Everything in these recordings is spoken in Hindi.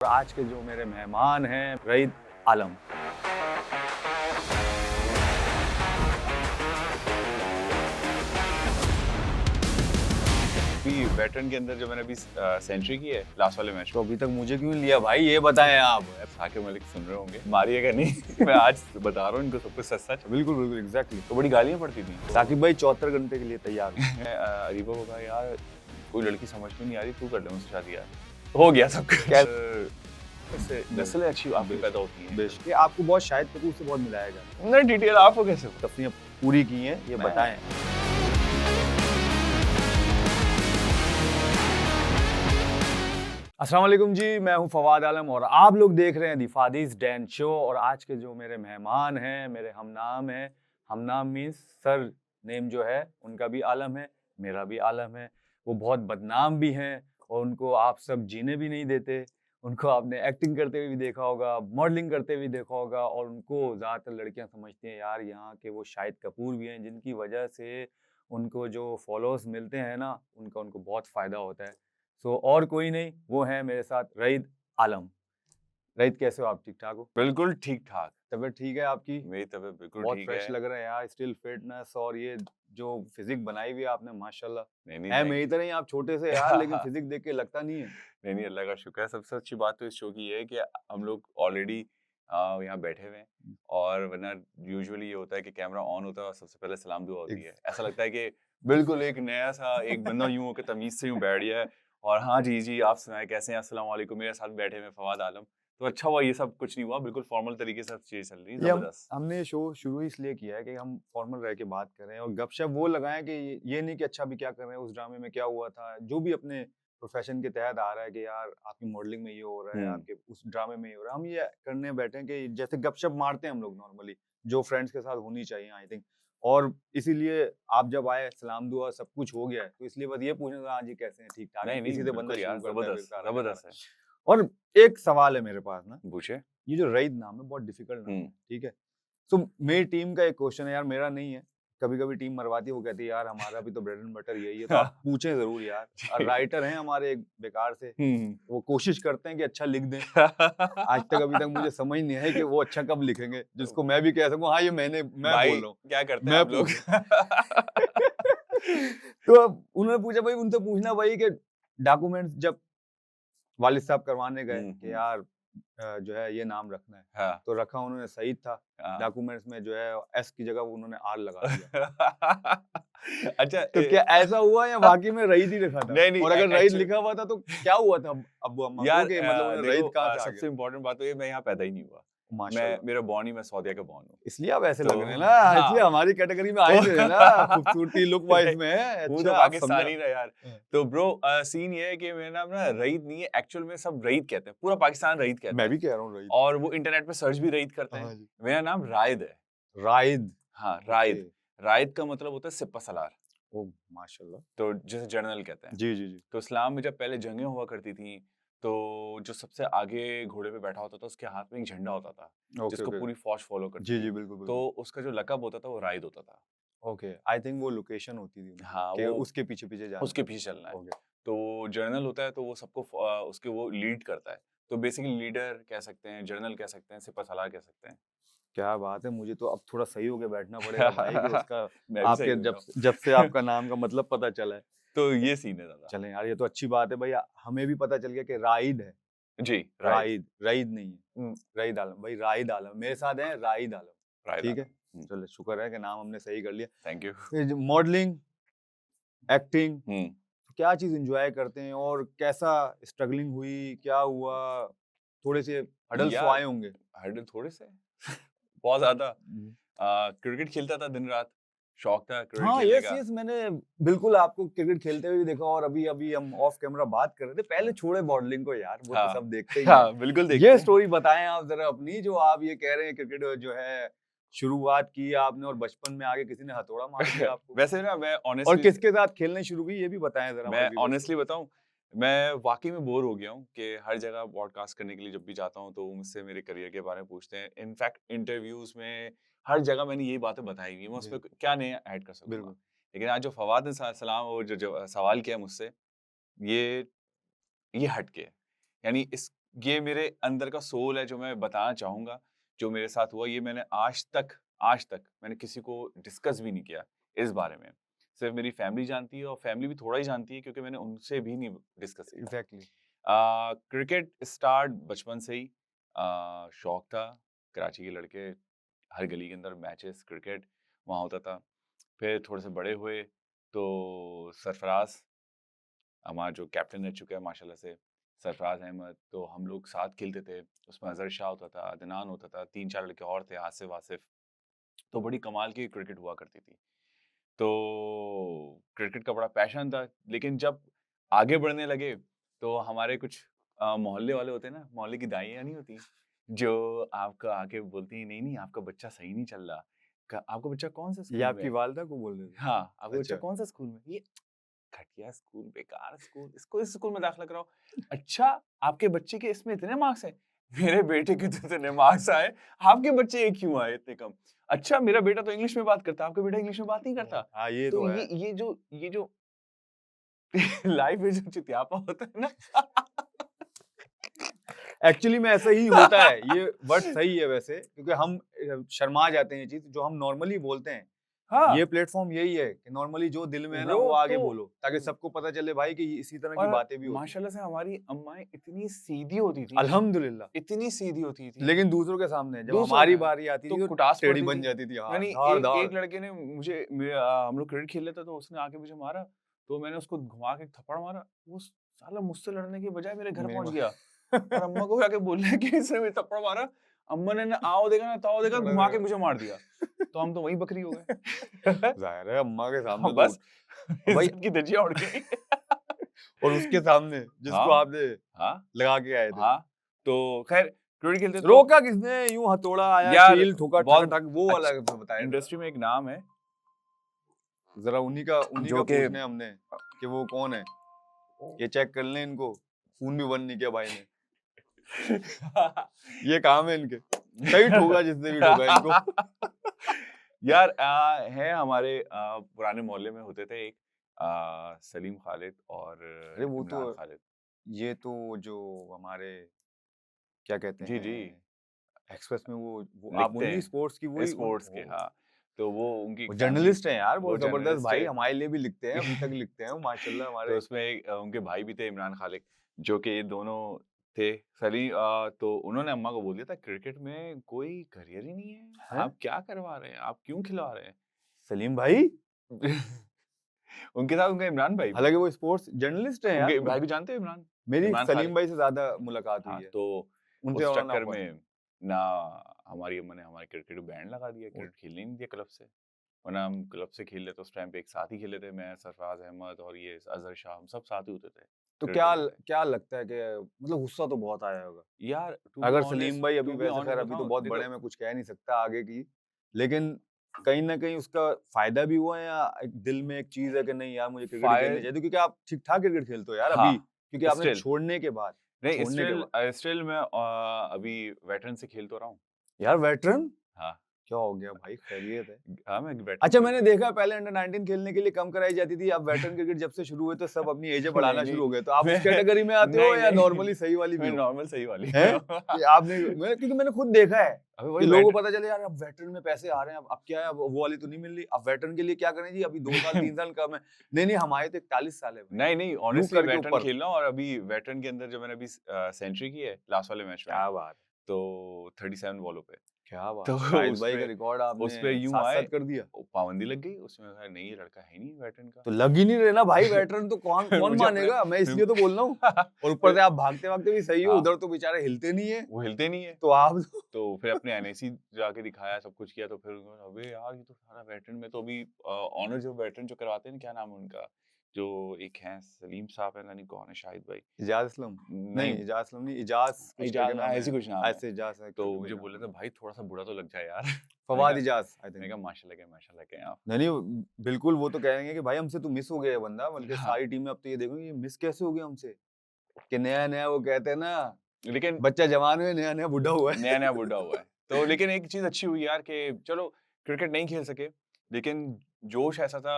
और आज के जो मेरे मेहमान हैं रईद आलम। अभी वेटरन के अंदर जो मैंने अभी सेंचुरी की है लास्ट वाले मैच तो अभी तक मुझे क्यों नहीं लिया भाई, ये बताएं आप। साकिब मलिक सुन रहे होंगे, मारिएगा नहीं। मैं आज बता रहा हूँ इनको सब कुछ सच सच। बिल्कुल बिल्कुल एग्जैक्टली। तो बड़ी गालियाँ पड़ती थी। साकिब भाई 74 घंटे के लिए तैयार हूं। मैं अरीबा को कहा यार कोई लड़की समझ में नहीं आ रही, तू कर ले मुझसे शादी यार। हो गया सब कुछ। इससे नस्लें अच्छी आपकी पैदा होती हैं। बेशक ये आपको बहुत शायद कपूर से बहुत मिलाया जाता नहीं डिटेल आपको कैसे है। तफरीयां पूरी की हैं, ये बताएं। अस्सलाम वालेकुम जी, मैं हूं फवाद आलम और आप लोग देख रहे हैं दी फादीज डैन शो। और आज के जो मेरे मेहमान हैं, मेरे हमनाम हैं। हमनाम मीन्स सर नेम जो है उनका भी आलम है, मेरा भी आलम है। वो बहुत बदनाम भी हैं और उनको आप सब जीने भी नहीं देते। उनको आपने एक्टिंग करते हुए भी देखा होगा, मॉडलिंग करते हुए भी देखा होगा और उनको ज़्यादातर लड़कियां समझती हैं यार यहाँ के वो शाहिद कपूर भी हैं, जिनकी वजह से उनको जो फॉलोअर्स मिलते हैं ना, उनको बहुत फ़ायदा होता है। सो और कोई नहीं, वो है मेरे साथ रईद आलम। रईद कैसे हो आप, ठीक ठाक हो? बिल्कुल ठीक ठाक। तबीयत ठीक है आपकी? मेरी तबीयत बिल्कुल बहुत ठीक फ्रेश है। लग रहा है यार, स्टिल फिटनेस और ये जो फिजिक बनाई हुई है आपने माशाल्लाह। नहीं है नहीं मेरी तरह ही आप छोटे से यार, लेकिन फिजिक देख के लगता नहीं है। नहीं अल्लाह का शुक्र है। सबसे अच्छी बात तो इस शो की है कि हम लोग ऑलरेडी यहाँ बैठे हुए हैं और वरना यूजुअली ये होता है कि कैमरा ऑन होता है और सबसे पहले सलाम दुआ होती है। ऐसा लगता है कि बिल्कुल एक नया सा एक बंदा यूं होकर तमीज से यूं बैठ गया है और हाँ जी जी आप सुनाए कैसे हैं, अस्सलाम वालेकुम, मेरे साथ बैठे हुए फवाद आलम। तो अच्छा हुआ ये सब कुछ नहीं हुआ, बिल्कुल फॉर्मल तरीके से सब चीजें चल रही है। जबरदस्त। हमने शो शुरू इसलिए किया है कि हम फॉर्मल रह के बात करें और गपशप वो लगाएं कि ये नहीं कि अच्छा भी क्या कर रहे हैं, उस ड्रामे में क्या हुआ था, जो भी अपने प्रोफेशन के तहत आ रहा है कि यार आपकी मॉडलिंग में ये हो रहा है, आपके उस ड्रामे में ये हो रहा है। हम ये करने बैठे हैं कि जैसे गपशप मारते हैं हम लोग नॉर्मली, जो फ्रेंड्स के साथ होनी चाहिए आई थिंक। और इसीलिए आप जब आए, सलाम दुआ सब कुछ हो गया है, तो इसलिए बस ये पूछना था हाँ जी कैसे हैं, ठीक ठाक हैं? नहीं इसी से बंदा बिल्कुल यार, शुरू करता है फिर जबरदस्त सारा का जबरदस्त सारा। है। और एक सवाल है मेरे पास ना, पूछे। ये जो रईद नाम है बहुत डिफिकल्ट नाम है, ठीक है? तो मेरी टीम का एक क्वेश्चन है यार, मेरा नहीं है। कभी-कभी टीम मरवाती है, वो कहती है यार हमारा भी तो ब्रेड एंड बटर यही है, तो आप पूछें ज़रूर यार। और राइटर हैं हमारे एक बेकार से, वो कोशिश करते हैं कि अच्छा लिख दें। आज तक अभी तक मुझे समझ नहीं है कि वो अच्छा कब लिखेंगे, जिसको मैं भी कह सकूँ हाँ ये मैं भाई बोल रहा हूँ, क्या करते हैं मैं आप लोग? तो अब उन्होंने पूछा भाई, उनसे पूछना वही कि डॉक्यूमेंट्स जब वालिद साहब करवाने गए कि यार जो है ये नाम रखना है, हाँ, तो रखा उन्होंने सईद था। हाँ। डॉक्यूमेंट्स में जो है एस की जगह वो उन्होंने आर लगा दिया। अच्छा तो क्या ऐसा हुआ या वाकई में रईद ही लिखा था? नहीं और अगर रईद एक्चुअली लिखा हुआ था तो क्या हुआ था अब्बू अम्मा को यार कि मतलब उन्हें देखो रईद कहाँ से आ सबसे गया? इम्पोर्टेंट बात तो ये मैं यहाँ पैदा ही नहीं हुआ। मैं माशाल्लाह। मेरा बॉर्न ही मैं सऊदीया का बॉर्न हूँ। इसलिए आप ऐसे तो लग रहे हैं ना, हाँ। इसलिए हमारी कैटेगरी में आए तो थे ना, खूबसूरती लुक वाइज में है। वो अच्छा तो आप समझा। पाकिस्तानी ना यार। तो ब्रो सीन ये है कि मेरा नाम ना रईद नहीं है, एक्चुअल में सब रईद कहते हैं, पूरा पाकिस्तान रईद कहता मैं है भी कह रहा हूँ रईद। और वो इंटरनेट पे सर्च भी रईद करते हाँ हैं। जी। मेरा नाम रायद है। राइद। हाँ ओके। रायद। रायद का मतलब होता है सिपा सलार, ओ माशाल्लाह। तो जैसे जनरल कहते हैं। जी जी जी। तो इस्लाम में जब पहले जंगें हुआ करती थी तो जो सबसे आगे घोड़े पे बैठा होता था उसके हाथ में एक झंडा होता था ओके जिसको ओके। पूरी फौज फॉलो करती जी थी। जी बिल्कुल तो बिल्कुल। उसका जो लकब होता था वो राइद होता था। ओके, आई थिंक वो लोकेशन होती थी उनकी हाँ कि वो उसके पीछे-पीछे जाना उसके है। पीछे चलना है। ओके। तो जनरल होता है तो वो सबको उसके वो लीड करता है। तो बेसिकली लीडर कह सकते हैं, जनरल कह सकते हैं, सिपा सलार कह सकते हैं। क्या बात है, मुझे तो अब थोड़ा सही होके बैठना पड़ेगा भाई कि उसका मैं भी सही आपके हो जब गया जब से हूँ। आपका नाम का मतलब पता चला है। तो ये सीन है दादा। चलें यार, ये तो अच्छी बात है भाई, हमें भी पता चल गया कि राइद है, जी राइद। राइद, रईद नहीं है। रईद आलम भाई, राइद आलम मेरे साथ हैं, राइद आलम। राइद ठीक है? आलम। चलो शुक्र है कि नाम हमने सही कर लिया। Thank you. फिर जो मॉडलिंग, एक्टिंग, हम्म। क्या चीज़ एन्जॉय करते हैं और कैसा स्ट्रगलिंग हुई, क्या हुआ? थोड़े से हर्डल्स तो यार आए होंगे। हर्डल थोड़े से बहुत ज्यादा। हुँ। क्रिकेट खेलता था दिन रात, शौक था क्रिकेट हाँ, खेलने यस का। यस, मैंने बिल्कुल आपको क्रिकेट खेलते हुए भी देखा और अभी-अभी हम ऑफ कैमरा बात कर रहे थे। पहले छोड़े मॉडलिंग को यार, वो तो हाँ सब देखते ही हैं। हाँ बिल्कुल देखते ये हैं। स्टोरी बताएँ आप ज़रा अपनी, जो आप ये कह रहे हैं क्रिकेट जो है शुरुआत की आपने और बचपन में आके किसी ने हथौड़ा मार दिया आपको। वैसे ना मैं और ऑनेस्टली किसके साथ खेलने शुरू की ये भी बताएँ ज़रा हमारे मैं व्यूअर्स को। ऑनेस्टली बताऊं, मैं वाकई में बोर हो गया हूँ कि हर जगह पॉडकास्ट करने के लिए जब भी जाता हूँ तो वो मुझसे मेरे करियर के बारे में पूछते हैं। इनफैक्ट इंटरव्यूज में हर जगह मैंने यही बातें बताई हुई हैं, मैं जी, उसमें क्या नया ऐड कर सकूंगा। बिल्कुल। लेकिन आज जो फवाद ने सलाम वो जो सवाल किया मुझसे, ये ये हटके है। यानी इस ये मेरे अंदर का सोल है जो मैं बताना चाहूंगा, जो मेरे साथ हुआ। ये मैंने आज तक मैंने किसी को डिस्कस भी नहीं किया इस बारे में। सिर्फ मेरी फैमिली जानती है, और फैमिली भी थोड़ा ही जानती है क्योंकि मैंने उनसे भी नहीं डिस्कस किया। एग्जैक्टली। क्रिकेट स्टार्ट बचपन से ही शौक था। कराची के लड़के, हर गली के अंदर मैचेस क्रिकेट वहाँ होता था। फिर थोड़े से बड़े हुए तो सरफराज, हमारा जो कैप्टन रह चुका है माशाल्लाह से, सरफराज अहमद, तो हम लोग साथ खेलते थे। उसमें अजहर शाह होता था, अदनान होता था, 3-4 लड़के और थे, आसिफ वासिफ। तो बड़ी कमाल की क्रिकेट हुआ करती थी। तो क्रिकेट का बड़ा पैशन था। लेकिन जब आगे बढ़ने लगे तो हमारे कुछ मोहल्ले वाले होते हैं ना, मोहल्ले की दाइयाँ नहीं होती, जो आपका आके बोलती हैं, नहीं नहीं आपका बच्चा सही नहीं चल रहा, आपका बच्चा कौन सा ये स्कूल में आपकी है? वालदा को बोल रहे थे? हाँ, आपका बच्चा अच्छा। कौन सा स्कूल में? ये घटिया स्कूल, बेकार स्कूल, इसको इस स्कूल में दाखिला कराओ। अच्छा, आपके बच्चे के इसमें इतने मार्क्स हैं? मेरे बेटे के तो इतने मार्क्स आए, आपके बच्चे के क्यों आए इतने कम? अच्छा, मेरा बेटा तो इंग्लिश में बात करता है, आपका बेटा इंग्लिश में बात नहीं करता। हाँ, ये तो तो है। ये जो लाइफ में जो चित्यापा होता है ना एक्चुअली में ऐसा ही होता है। ये वर्ड सही है वैसे, क्योंकि हम शर्मा जाते हैं ये चीज जो हम नॉर्मली बोलते हैं। हाँ, ये प्लेटफॉर्म यही है कि नॉर्मली जो दिल में है ना ब्रो वो आगे तो बोलो, ताकि सबको पता चले भाई कि इसी तरह की और बातें भी होती हैं। माशाल्लाह से हमारी अम्माएं इतनी सीधी होती थी, अल्हम्दुलिल्लाह। इतनी सीधी होती थी। लेकिन दूसरों के सामने जब दूसरों हमारी का बारी आती तो थी तो कुटास टेढ़ी पड़ती बन थी। जाती थी। हाँ, यानी धाड़ धाड़। एक लड़के ने हम लोग क्रिकेट खेल रहे थे तो उसने आके मुझे मारा, तो मैंने उसको घुमा के एक थप्पड़ मारा। वो साला मुझसे लड़ने के बजाय मेरे घर मेरे पहुंच को- गया और अम्मा को जाके बोला कि इसने मुझे थप्पड़ मारा। अम्मा ने ना आओ देखा ना ताओ देखा, घुमा के मुझे मार दिया। तो हम तो वहीं बकरी हो गए। जाहिर है अम्मा के हाँ, सामने तो बस भाई, इज्जत की धज्जियां उड़ गई। और उसके सामने जिसको हाँ, आपने हाँ, लगा के आए थे। हाँ। तो खैर क्रिकेट खेलते तो रोका किसने? यूं हथौड़ा आया, यार कील ठोका, ठक बहुत ठक, वो वाला अच्छा, बताए जरा। इंडस्ट्री में एक नाम है जरा उन्हीं जो का कि पूछने हैं हमने कि वो कौन है। ये चेक कर लें इनको, खून भी बंद नहीं किया भाई ने। ये काम है इनके। सही ठोका जिसने भी ठोका इनको। यार है हमारे पुराने मोहल्ले में होते थे एक सलीम खालिद और अरे वो तो, इमरान खालिद। ये तो जो हमारे क्या कहते जी, जी। हैं एक्सप्रेस में वो आप लिखते उन्हीं स्पोर्ट्स की हैं वही स्पोर्ट्स के, हाँ। तो वो उनकी वो एक फैमिली, जर्नलिस्ट हैं यार, वो बहुत जबरदस्त जर्नलिस्ट भाई, है। हमारे लिए भी लिखते हैं, अभी तक लिखते हैं वो माशाल्लाह तो हमारे। उसमें उनके भाई भी थे इमरान खालिद, जो कि ये दोनों थे। तो उन्होंने अम्मा को बोल दिया था क्रिकेट में कोई करियर ही नहीं है, हैं? आप क्या करवा रहे हैं, आप क्यों खिलवा रहे सलीम भाई, हैं? उनके साथ उनका इमरान भाई भी, हालांकि वो स्पोर्ट्स जर्नलिस्ट हैं यार। उनके भाई को जानते हो इमरान? मेरी इमरान सलीम खालिद। भाई से ज्यादा मुलाकात हाँ, हुई है, तो उनसे उस और ना चक्कर हुआ। में ना हमारी अम्मा ने हमारे क्रिकेट को बैन लगा दिया, क्रिकेट खेलने नहीं दिया क्लब से। वरना हम क्लब से खेल लेते, उस टाइम पे एक साथ ही खेले थे, मैं, सरफराज अहमद और ये अजहर शाह, हम सब साथ ही होते थे तो क्रिकेट क्या खेलने। क्या लगता है कि मतलब गुस्सा तो बहुत आया होगा यार अगर सलीम भाई, अभी टू बी वैसे खैर ऑनेस्ट अभी तो बताऊं, बहुत देखो बड़े, में कुछ कह नहीं सकता आगे की, लेकिन कहीं ना कहीं उसका फायदा भी हुआ है, या एक दिल में एक चीज है कि नहीं यार मुझे क्रिकेट खेलनी फायर, चाहिए, क्योंकि आप ठीक ठाक क्रिकेट खेलते हो यार हाँ, अभी, क्योंकि आपने स्टिल छोड़ने के बाद, नहीं, छोड़ने के बाद स्टिल मैं अभी वेटरन से खेल तो रहा हूँ। यार वेटरन हाँ, क्या हो गया भाई, खैरियत है? हाँ, मैं वेटरन अच्छा, खेल मैंने रहा देखा है पहले अंडर 19 खेलने के लिए कम कराई जाती थी, अब वेटरन क्रिकेट जब से शुरू हुए तो सब अपनी एजें हूँ। बढ़ाना नहीं, शुरू नहीं, हो गए, तो आप उस मैं कैटेगरी में आते हो नहीं, या नहीं, नॉर्मली सही वाली भी मैं हो? नॉर्मल सही वाली हैं हूँ। कि आपने, क्योंकि मैंने खुद देखा है अबे कि वही लोगों वेट को पता चले यार अब वेटरन में पैसे आ रहे हैं, अब क्या है, अब वो वाली तो नहीं मिल रही, अब वेटरन के लिए क्या करें जी, अभी 2 साल 3 साल कम है। नहीं नहीं, हमारे तो 41 साल है भाई, नहीं, नहीं, यूं ऑनेस्टली करके वेटरन ऊपर। खेल रहा हूँ, और अभी वेटरन के अंदर जो मैंने अभी सेंचुरी की है लास्ट वाले मैच में, क्या बात है, तो 37 बॉलों पे, क्या बात तो है, शाहिद भाई का उसपे रिकॉर्ड आपने उसपे यूं साथ आए, साथ कर दिया। पाबंदी लग गई उसमें, कहा, नहीं ये लड़का है नहीं वेटरन का। तो लग ही नहीं रहे ना भाई, वेटरन तो कौन कौन मुझे अपने मानेगा, मैं इसलिए तो बोल रहा हूँ। और ऊपर से आप भागते भागते भी सही हो, हाँ, उधर तो बेचारे हिलते नहीं है, वो हिलते नहीं है। तो आप तो फिर अपने एनआईसी जाके दिखाया, सब कुछ किया, तो फिर अबे यार ये तो सारा वेटरन में, तो अभी ऑनर जो वेटरन जो करवाते हैं ना, क्या नाम है उनका, जो एक है सलीम साहब है, नहीं कौन है, शाहिद भाई, इजाज असलम नहीं, नहीं, इजाज असलम नहीं, इजाज कुछ करके इजाज, नाम ऐसी है, कुछ नाम है। ऐसे इजाज है तो करके कोई मुझे नाम बोले है। थे भाई थोड़ा सा बुरा तो लग जाए यार। फवाद इजाज आई मैंने थिंक। कहा माशाल्लाह के आप। नहीं नहीं, बिल्कुल वो तो कहेंगे कि भाई हमसे तो मिस हो गया है बंदा, बल्कि हाँ, सारी टीमें अब तो ये देखो ये मिस कैसे हो गया हमसे, कि नया नया वो कहते हैं ना, लेकिन बच्चा जवान हुआ नया नया बुढ़ा हुआ है। नया नया बुढ़ा हुआ है। तो लेकिन एक चीज अच्छी हुई यार कि चलो क्रिकेट नहीं खेल सके, लेकिन जोश ऐसा था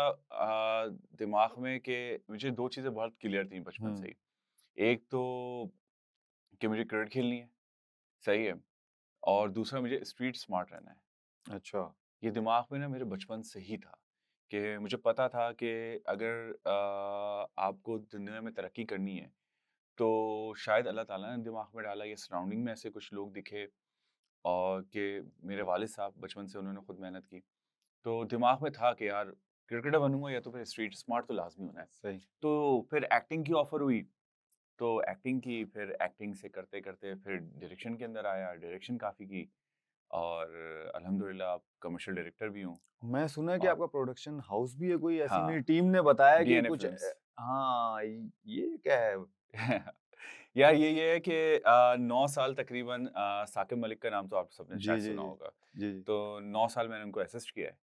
दिमाग में कि मुझे दो चीजें बहुत क्लियर थी बचपन से ही। एक तो कि मुझे क्रिकेट खेलनी है, सही है, और दूसरा मुझे स्ट्रीट स्मार्ट रहना है। अच्छा। ये दिमाग में ना मेरे बचपन से ही था कि मुझे पता था कि अगर आपको दुनिया में तरक्की करनी है तो शायद अल्लाह ताला ने दिमाग में डाला, या सराउंडिंग में ऐसे कुछ लोग दिखे, और कि मेरे वालिद साहब बचपन से उन्होंने खुद मेहनत की, तो दिमाग में था कि यार क्रिकेटर बनूंगा या तो फिर स्ट्रीट स्मार्ट तो लाजमी होना है। सही। तो फिर एक्टिंग की ऑफर हुई, तो एक्टिंग की, फिर एक्टिंग से करते करते फिर डायरेक्शन के अंदर आया, डायरेक्शन काफ़ी की, और अल्हम्दुलिल्लाह अब कमर्शियल डायरेक्टर भी हूँ। मैं सुना है कि और आपका प्रोडक्शन हाउस भी है कोई, ऐसी मेरी हाँ, टीम ने बताया कि डीएनए कुछ फिल्म्स। हाँ, ये क्या है? यार ये है कि 9 साल तकरीबन, साकिब मलिक का नाम तो आप सबने जी, शायद जी, सुना जी। होगा। जी, जी। तो 9 साल मैंने उनको असिस्ट किया है,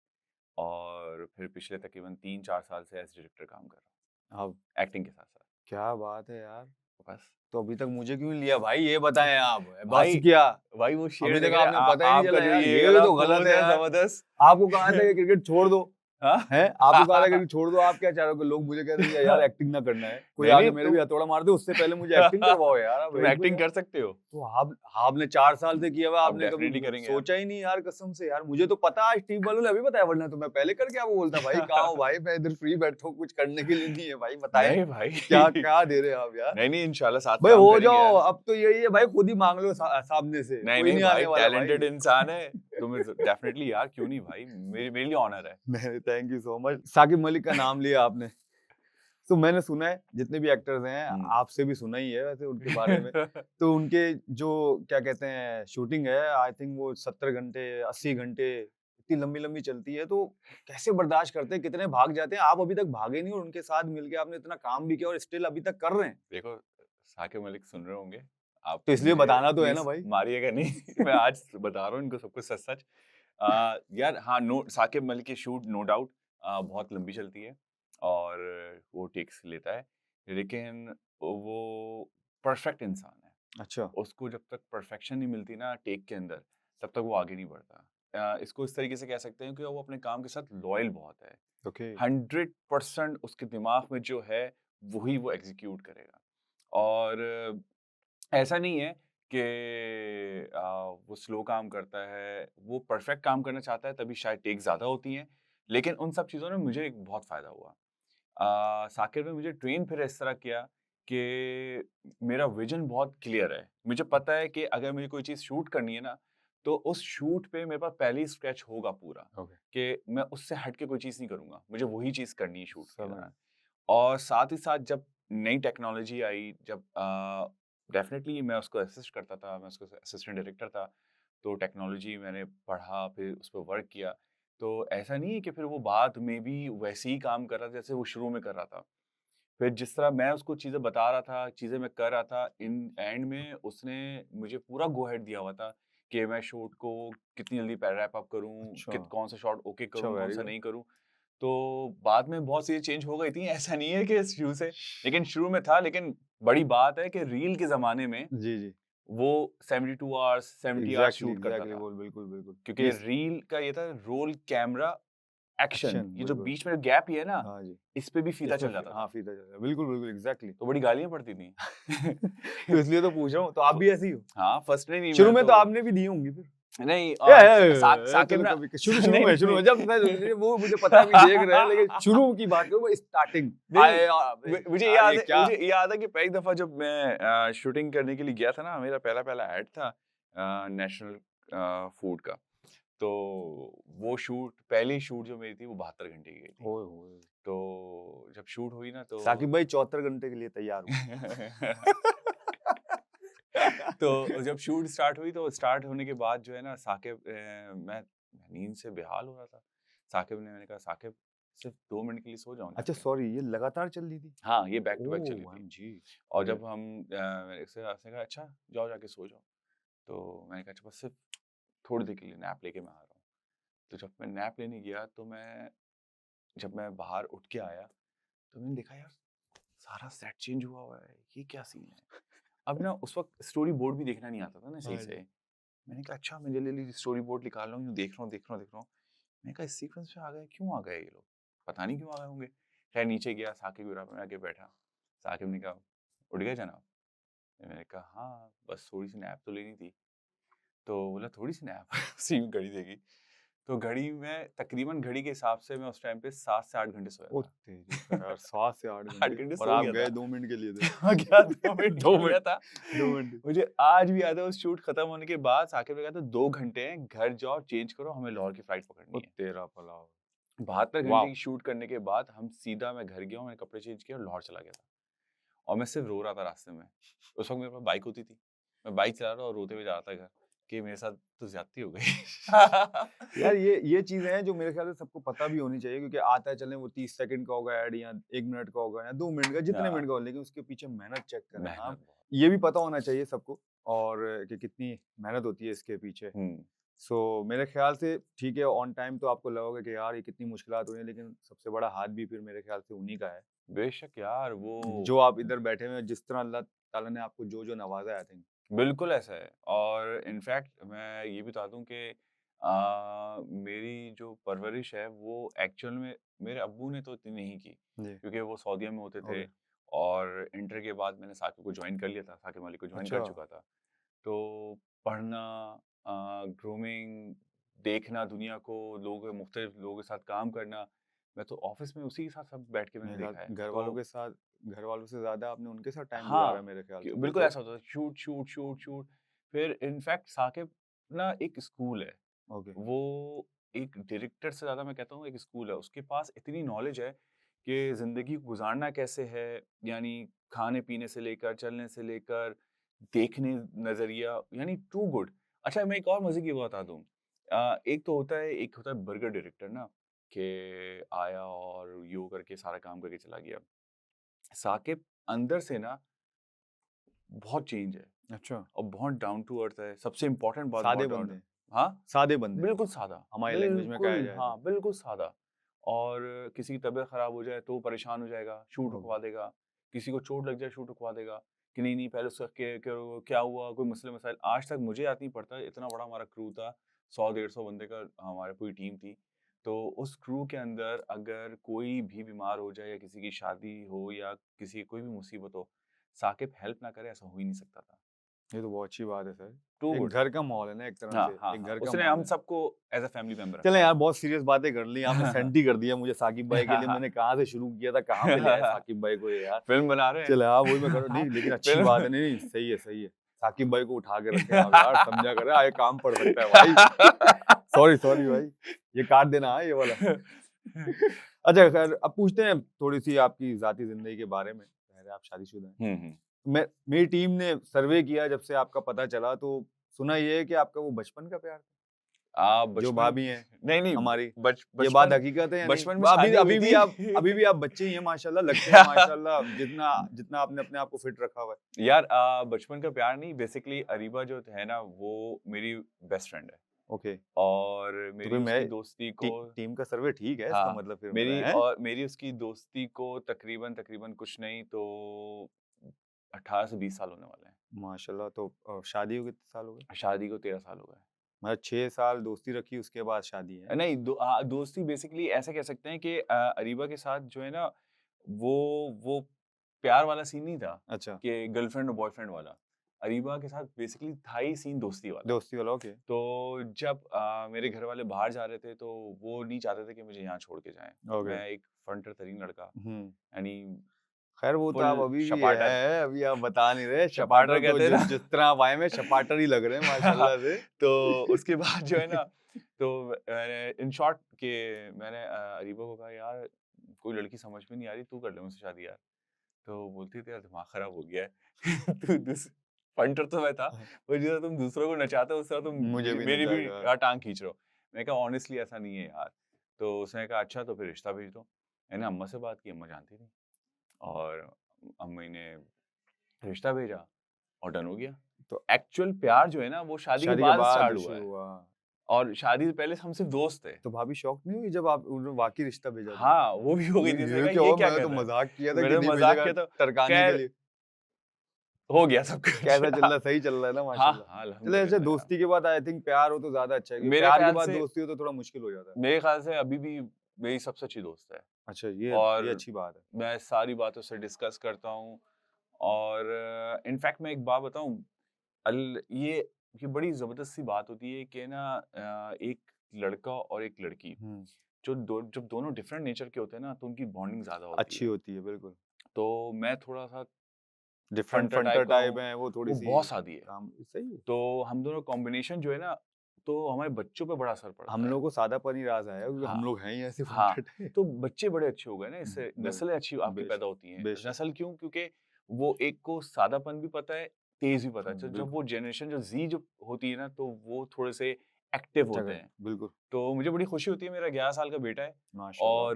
और फिर पिछले तकरीबन 3-4 साल से एज़ डायरेक्टर काम कर रहा अब हूँ, एक्टिंग के साथ-साथ। क्या बात है यार! बस। तो अभी तक मुझे क्यों नहीं लिया भाई, ये बताएँ आप? बस भाई क्या? भाई वो शेर अभी तक देख रहे हैं, आपने पता ही नहीं आपका चला जो यार, ये ये वाला तो गलत पोज़ है है यार। ज़बरदस्त। आपको कहा था कि क्रिकेट छोड़ दो, हाँ? हैं? आपको कहा था कि छोड़ दो, आप क्या चाह रहे हो कि लोग मुझे कह दें कि यार एक्टिंग ना करना है, कोई नहीं, आके नहीं मेरे भी हथौड़ा मार दे, उससे पहले मुझे एक्टिंग करवाओ यार, आप तुम वेट एक्टिंग यार। कर सकते हो। तो आप आपने 4 साल से किया हुआ, अब आपने कभी डेफिनिटली करेंगे यार। सोचा ही नहीं यार, कसम से यार, मुझे तो पता आज टीम वालों ने अभी बताया, वरना तो मैं पहले करके आपको बोलता भाई कहाँ हो भाई, मैं इधर फ्री बैठा हूँ, कुछ करने के लिए नहीं है भाई, बताएं नहीं भाई। क्या क्या दे रहे हैं आप यार? नहीं, नहीं, इंशाल्लाह साथ भाई काम हो करेंगे जाओ, यार। अब तो यही है भाई, खुद ही मांग लो सामने से, नहीं, कोई नहीं नहीं भाई, आने वाला भाई। टैलेंटेड इंसान है। तुम्हें डेफिनिटली यार, क्यों नहीं भाई, मेरे लिए ऑनर है। नहीं, thank you so much. Saqib Malik का नाम लिया आपने, तो मैंने सुना है जितने भी एक्टर्स हैं, हुँ। आपसे भी सुना ही है वैसे उनके बारे में, तो उनके जो क्या कहते हैं शूटिंग है, आई थिंक वो 70 घंटे 80 घंटे इतनी लंबी लंबी चलती है, तो कैसे बर्दाश्त करते हैं, कितने भाग जाते हैं? आप अभी तक भागे नहीं और उनके साथ मिलके आपने इतना काम भी किया और स्टिल अभी तक कर रहे हैं, देखो, साकिब मलिक सुन रहे होंगे, आप तो इसलिए मुझे बताना तो है ना प्लीज़ भाई। मारिएगा नहीं। मैं आज बता रहा हूँ इनको सब कुछ सच-सच। यार हाँ, नो साकिब मलिक की शूट नो डाउट बहुत लंबी चलती है, और वो टेक्स लेता है, लेकिन वो परफेक्ट इंसान है। अच्छा। उसको जब तक परफेक्शन नहीं मिलती ना टेक के अंदर, तब तक वो आगे नहीं बढ़ता। इसको इस तरीके से कह सकते हैं कि वो अपने काम के साथ लॉयल बहुत है। ओके। 100% उसके दिमाग में जो है, वही वो एग्ज़ीक्यूट करेगा। और ऐसा नहीं है कि वो स्लो काम करता है, वो परफेक्ट काम करना चाहता है, तभी शायद टेक ज़्यादा होती हैं। लेकिन उन सब चीज़ों ने मुझे एक बहुत फ़ायदा हुआ। साकिब ने मुझे ट्रेन फिर इस तरह किया कि मेरा विज़न बहुत क्लियर है। मुझे पता है कि अगर मुझे कोई चीज़ शूट करनी है ना, तो उस शूट पे मेरे पास पहले ही स्केच होगा पूरा, ओके। कि मैं उससे हट के कोई चीज़ नहीं करूँगा। मुझे वही चीज़ करनी है शूट के समझ। दौरान। और साथ ही साथ जब नई टेक्नोलॉजी आई, जब डेफ़िनेटली मैं उसको असिस्ट करता था, मैं उसका असिस्टेंट डायरेक्टर था, तो टेक्नोलॉजी मैंने पढ़ा, फिर उस पे वर्क किया। तो ऐसा नहीं है कि फिर वो बाद में भी वैसे ही काम कर रहा था, जैसे वो शुरू में कर रहा था। फिर जिस तरह मैं उसको चीज़ें बता रहा था, चीज़ें मैं कर रहा था, इन एंड में उसने मुझे पूरा गो अहेड दिया हुआ था कि मैं शूट को कितनी जल्दी रैप अप करूँ, अच्छा। कित कौन सा शॉट ओके अच्छा, करूँ, कौन वेरी सा गुड। नहीं करूँ। तो बाद में बहुत चीज़ें चेंज हो गई थी, ऐसा नहीं है कि शुरू से, लेकिन शुरू में था। लेकिन बड़ी बात है कि रील के ज़माने में जी, जी। वो 72 आवर्स, 70 आवर्स एग्ज़ैक्टली, शूट करता एग्ज़ैक्टली, था। बोल बिल्कुल, बिल्कुल। क्योंकि यस, रील का ये था रोल, कैमरा, एक्शन, एक्शन ये जो बिल्कुल। बीच में ग्ैप ही है ना, हाँ जी। इस पे भी फीता इसमें चल जाता हाँ, था। फीता चल रहा है। बिल्कुल, बिल्कुल, एग्ज़ैक्टली। तो बड़ी गालियाँ पड़ती थी। तो इसलिए तो पूछ रहा हूँ, तो आप फ भी ऐसे ही हो? हाँ, फर्स्ट में नहीं, शुरू मैं में तो तो आपने भी दी होंगी फिर? नहीं, ए, साकिब चलो ना। कभी शुरू शुरू नहीं, में नहीं, शुरू नहीं। में जब मैं वो मुझे पता है अभी देख रहे हैं, लेकिन शुरू की बात करूँ, स्टार्टिंग नहीं, आए अबे मुझे यार याद ये है, क्या? कि पहली दफ़ा जब मैं शूटिंग करने के लिए गया था ना, मेरा पहला ऐड था नेशनल फूड का। तो वो शूट, पहली शूट जो मेरी थी, वो 72 घंटे की गई थी। ओए होए! तो जब शूट हुई ना, तो साकिब भाई 74 घंटे के लिए तैयार हूँ। तो जब शूट स्टार्ट हुई, तो स्टार्ट होने के बाद जो है ना, साकिब मैं नींद से बेहाल हो रहा था। मैंने कहा, साकिब सिर्फ 2 मिनट के लिए सो जाओ ना अच्छा क्या? सॉरी, ये लगातार चल रही थी? हाँ, ये बैक टू बैक ओह! चली थी। ओएमजी! और ओके। जब हम इसने कहा, अच्छा जाओ, जाके सो जाओ। तो मैंने कहा, अच्छा बस सिर्फ थोड़ी देर के लिए नैप लेके मैं आ रहा हूँ। तो जब मैं नैप लेने गया, तो जब मैं बाहर उठ के आया, तो मैंने देखा, यार सारा सेट चेंज हुआ हुआ है, ये क्या सीन है? अब ना उस वक़्त स्टोरी बोर्ड भी देखना नहीं आता था ना सही हाँ से। जी। मैंने कहा, अच्छा मैं जल्दी-जल्दी स्टोरी बोर्ड निकाल रहा हूँ, यूँ देख रहा हूँ। मैंने कहा, इस सीक्वेंस में आ गए, क्यों आ गए ये लोग? पता नहीं क्यों आ गए होंगे। खैर नीचे गया, साकिब के बराबर में आके बैठा। साकिब ने कहा, उठ गए जनाब? मैंने कहा हाँ बस थोड़ी सी नैप तो लेनी थी। तो बोला थोड़ी सी नैप उसी में घड़ी देगी। तो घड़ी में तकरीबन घड़ी के हिसाब से मैं उस टाइम पे 7 से 8 घंटे सोया ओ था। तेरी का यार 7 से 8 8 घंटे घंटे और सो आप गया गए था। 2 मिनट के लिए थे। क्या क्या 2 मिनट 2 के लिए मिनट था। 2 मिनट। मुझे आज भी याद है उस शूट खत्म होने के बाद साकिब ने कहा था 2 घंटे हैं, घर जाओ चेंज करो, हमें लाहौर की फ्लाइट पकड़नी ओ है। तेरा भला हो। 72 घंटे वाह! की शूट करने के बाद हम सीधा मैं घर गया हूँ, मैंने कपड़े चेंज किए और लाहौर चला गया था। और मैं सिर्फ रो रहा था रास्ते में। उस वक़्त मेरे पास बाइक होती थी। मैं बाइक चला रहा और रोते हुए जा रहा था घर कि मेरे साथ तो ज़्यादती हो गई। यार ये चीज़ें हैं जो मेरे ख्याल से सबको पता भी होनी चाहिए, क्योंकि आता है चलें वो 30 सेकंड का होगा ऐड या 1 मिनट का होगा या 2 मिनट का, जितने हाँ, मिनट का हो, लेकिन उसके पीछे मेहनत चेक करें आप। मेहनत बहुत। ये भी पता होना चाहिए सबको, और कि कितनी मेहनत होती है इसके पीछे। हुँ, सो मेरे ख्याल से ठीक है, ऑन टाइम तो आपको लगोगे कि यार ये कितनी मुश्किलात हो रही है, लेकिन सबसे बड़ा हाथ भी फिर मेरे ख्याल से उन्हीं का है। बेशक यार वो जो आप इधर बैठे हुए हैं, जिस तरह अल्लाह ताला ने आपको जो-जो नवाज़ा है, आई थिंक। बिल्कुल ऐसा है। और इनफैक्ट मैं ये बता दूँ कि मेरी जो परवरिश है वो एक्चुअल में मेरे अब्बू ने तो इतनी नहीं की, जी। क्योंकि वो सऊदीया में होते थे ओके। और इंटर के बाद मैंने साकिब को जॉइन कर लिया था, साकिब मलिक को जॉइन कर अच्छा। चुका था। तो पढ़ना, ग्रूमिंग, देखना दुनिया को, मुख्तलिफ लोगों के साथ काम करना, मैं तो ऑफ़िस में उसी के साथ सब बैठ के मैंने मेरे देखा है। ख्याल घर तो वालों के साथ, घर वालों से ज़्यादा आपने उनके साथ टाइम गुज़ारा है हाँ, मेरे ख्याल कि से, बिल्कुल बिल्कुल? ऐसा होता है, शूट, शूट, शूट, शूट। फिर इनफैक्ट साकिब ना एक स्कूल है, ओके। वो एक डायरेक्टर से ज़्यादा मैं कहता हूँ एक स्कूल है। उसके पास इतनी नॉलेज है कि ज़िंदगी को गुज़ारना कैसे है, यानी खाने-पीने से लेकर, चलने से लेकर, देखने नज़रिया, यानी टू गुड। अच्छा मैं एक और मज़े की बात बता दूँ। एक होता है बर्गर डायरेक्टर ना, कि आया और यूँ करके सारा काम करके चला गया। साकिब अंदर से ना बहुत चेंज है अच्छा। और बहुत डाउन टू अर्थ है। सबसे इम्पोर्टेंट बात सादे बहुत डाउन बंदे हैं, हाँ? सादे बंदे हैं, बिल्कुल सादा, हमारी लैंग्वेज में कहा बिल्कुल जाए तो। हाँ, बिल्कुल सादा। और किसी की तबीयत खराब हो जाए तो वो परेशान हो जाएगा, शूट ओके। रुकवा देगा। किसी को चोट लग जाए शूट रुकवा देगा कि नहीं, नहीं पहले उसका क्या हुआ, कोई मसले-मसाइल। आज तक मुझे याद नहीं पड़ता, इतना बड़ा हमारा क्रू था, 100-150 बंदे का हमारी पूरी टीम थी। तो उस क्रू के अंदर अगर कोई भी बीमार हो जाए या किसी की शादी हो या किसी की कोई भी मुसीबत हो, साकिब हेल्प ना करे ऐसा हो ही नहीं सकता था। ये तो बहुत अच्छी बात है सर। टू एक गुड। घर का माहौल है ना, एक तरह हाँ, से, हाँ, एक हाँ। घर का उसने माहौल हम है। सबको एज़ अ फैमिली मेंबर चलें रखा यार, है। बहुत सीरियस बातें कर ली आपने, सेंट ही कर दिया मुझे साकिब भाई के लिए। मैंने कहाँ से शुरू किया था, कहाँ पे ले आए साकिब भाई को ये यार। फ़िल्म बना रहे हैं। चले हाँ, वही मैं कर रहा नहीं, लेकिन अच्छी बात है। फ़िल्म नहीं, नहीं, सही है, सही है। साकिब भाई को उठा के रखें आप यार, समझा करें, आगे काम पड़ सकता है भाई। सॉरी, सॉरी भाई, ये काट देना हाँ, ये वाला। अच्छा खैर, अब पूछते हैं थोड़ी-सी आपकी ज़ाती ज़िंदगी के बारे में। ज़ाहिर है आप शादीशुदा हैं। हुँ, हुँ। मेरी टीम ने सर्वे किया जब से आपका पता चला, तो सुना ये है कि आपका वो बचपन का प्यार था, जो बचपन भाभी हैं नहीं, नहीं हमारी। ये बात बचपन हकीकत है या नहीं? बचपन में अभी शादी हुई अभी भी आप अभी थी। भी आप बच्चे ही हैं माशाल्लाह, लगते हैं माशाल्लाह, जितना जितना आपने अपने आप को फिट रखा हुआ है। यार बचपन का प्यार नहीं, बेसिकली अरीबा जो है ना वो मेरी बेस्ट फ्रेंड है ओके, और तो मेरी फिर उसकी मैं दोस्ती को टीम का सर्वे ठीक है, इसका हाँ, मतलब फिर मेरा है। मेरी उसकी दोस्ती को तकरीबन कुछ नहीं तो 18 से 20 साल होने वाले हैं। माशाल्लाह, तो शादी को कितने साल हो गए? शादी को 13 साल हो गए। मतलब 6 साल दोस्ती रखी, उसके बाद शादी है? नहीं दोस्ती बेसिकली ऐसा कह सकते हैं कि अरीबा के साथ जो है ना वो प्यार वाला सीन नहीं था अच्छा, कि गर्लफ्रेंड और बॉयफ्रेंड वाला। अरीबा के साथ बेसिकली था ही सीन दोस्ती वाला। दोस्ती वाला, ओके। तो जब मेरे घर वाले बाहर जा रहे थे तो वो नहीं चाहते थे कि मुझे यहाँ छोड़ के जाएँ। ओके। मैं एक फंटर तरीन लड़का हुँ। यानी खैर वो तो आप फुल अभी भी शपाटर है, अभी आप बता नहीं रहे। शपाटर शपाटर तो कहते हैं जिस ना। जिस तरह आप आए में शपाटर ही लग रहे हैं माशाल्लाह से। तो उसके बाद जो है ना तो मैंने इन शॉर्ट कि मैंने अरीबा को कहा यार कोई लड़की समझ में नहीं आ रही, तू कर ले मुझसे शादी यार। तो बोलती थी यार दिमाग खराब हो गया है। तू फंटर तो मैं था, पर जिस तरह तुम दूसरों को नचाते हो उस तरह तुम मुझे भी मेरी भी नचाएगा। टांग खींच रहे हो। मैंने कहा ऑनेस्टली ऐसा नहीं है यार। तो उसने कहा अच्छा तो फिर रिश्ता भेज दो। मैंने अम्मा से बात की, अम्मा जानती थी और अम्मी ने रिश्ता भेजा और डन हो गया। तो एक्चुअल प्यार जो है ना वो शादी के शादी के बाद बाद स्टार्ट हुआ शुरू है हुआ। और शादी से पहले हम सिर्फ दोस्त थे। तो भाभी शॉक नहीं हुई जब आप उन्होंने वाक़ई रिश्ता भेजा तो? हाँ, वो भी हो गई थी। उसने ये कहा क्या ये हुआ? क्या मैंने कर तो रहा है? मज़ाक किया था कि मैंने नहीं मज़ाक भेजेगा, किया तो टरकाने के खैर लिए। हो गया सब कुछ। कैसा चल रहा है? सही चल रहा है ना हाँ, माशाल्लाह? हाँ, चलिए, अच्छा, अल्हम्दुलिल्लाह यार। दोस्ती के बाद आई थिंक प्यार हो तो ज़्यादा अच्छा है, क्योंकि मेरे प्यार के ख़्याल बाद से दोस्ती हो तो थोड़ा मुश्किल हो जाता है। मेरे ख़्याल से अभी भी मेरी सबसे अच्छी दोस्त है अच्छा, ये और अच्छी बात है। मैं सारी बातें उससे डिस्कस करता हूँ और इनफैक्ट मैं एक बात बताऊं, ये बड़ी जबरदस्त सी बात होती है कि ना एक लड़का और एक लड़की जब दोनों डिफरेंट नेचर के होते हैं ना, तो उनकी बॉन्डिंग ज्यादा होती अच्छी है। होती है बिल्कुल। तो मैं थोड़ा सा डिफरेंट फंटर फंटर टाइप का टाइप हूँ, है वो थोड़ी वो सी बहुत शादी है। काम सही है। तो हम दोनों कॉम्बिनेशन जो है ना, तो हमारे बच्चों पे बड़ा असर पड़ता हम है। लोग को सादापन ही राज आया क्योंकि हम हाँ, लोग हैं ही ऐसे हाँ, फंटर टाइप। तो बच्चे बड़े अच्छे हो गए ना इससे, बिल्कुल, नस्लें अच्छी आपकी बेशक पैदा होती हैं। बेशक। नस्ल क्यों? क्योंकि वो एक को सादापन भी पता है, तेज भी पता है। जब बिल्कुल वो जनरेशन जो जी जो होती है ना, तो वो थोड़े से एक्टिव अच्छा होते कर हैं। बिल्कुल तो मुझे बड़ी खुशी होती है, मेरा 11 साल का बेटा है माशाल्लाह। और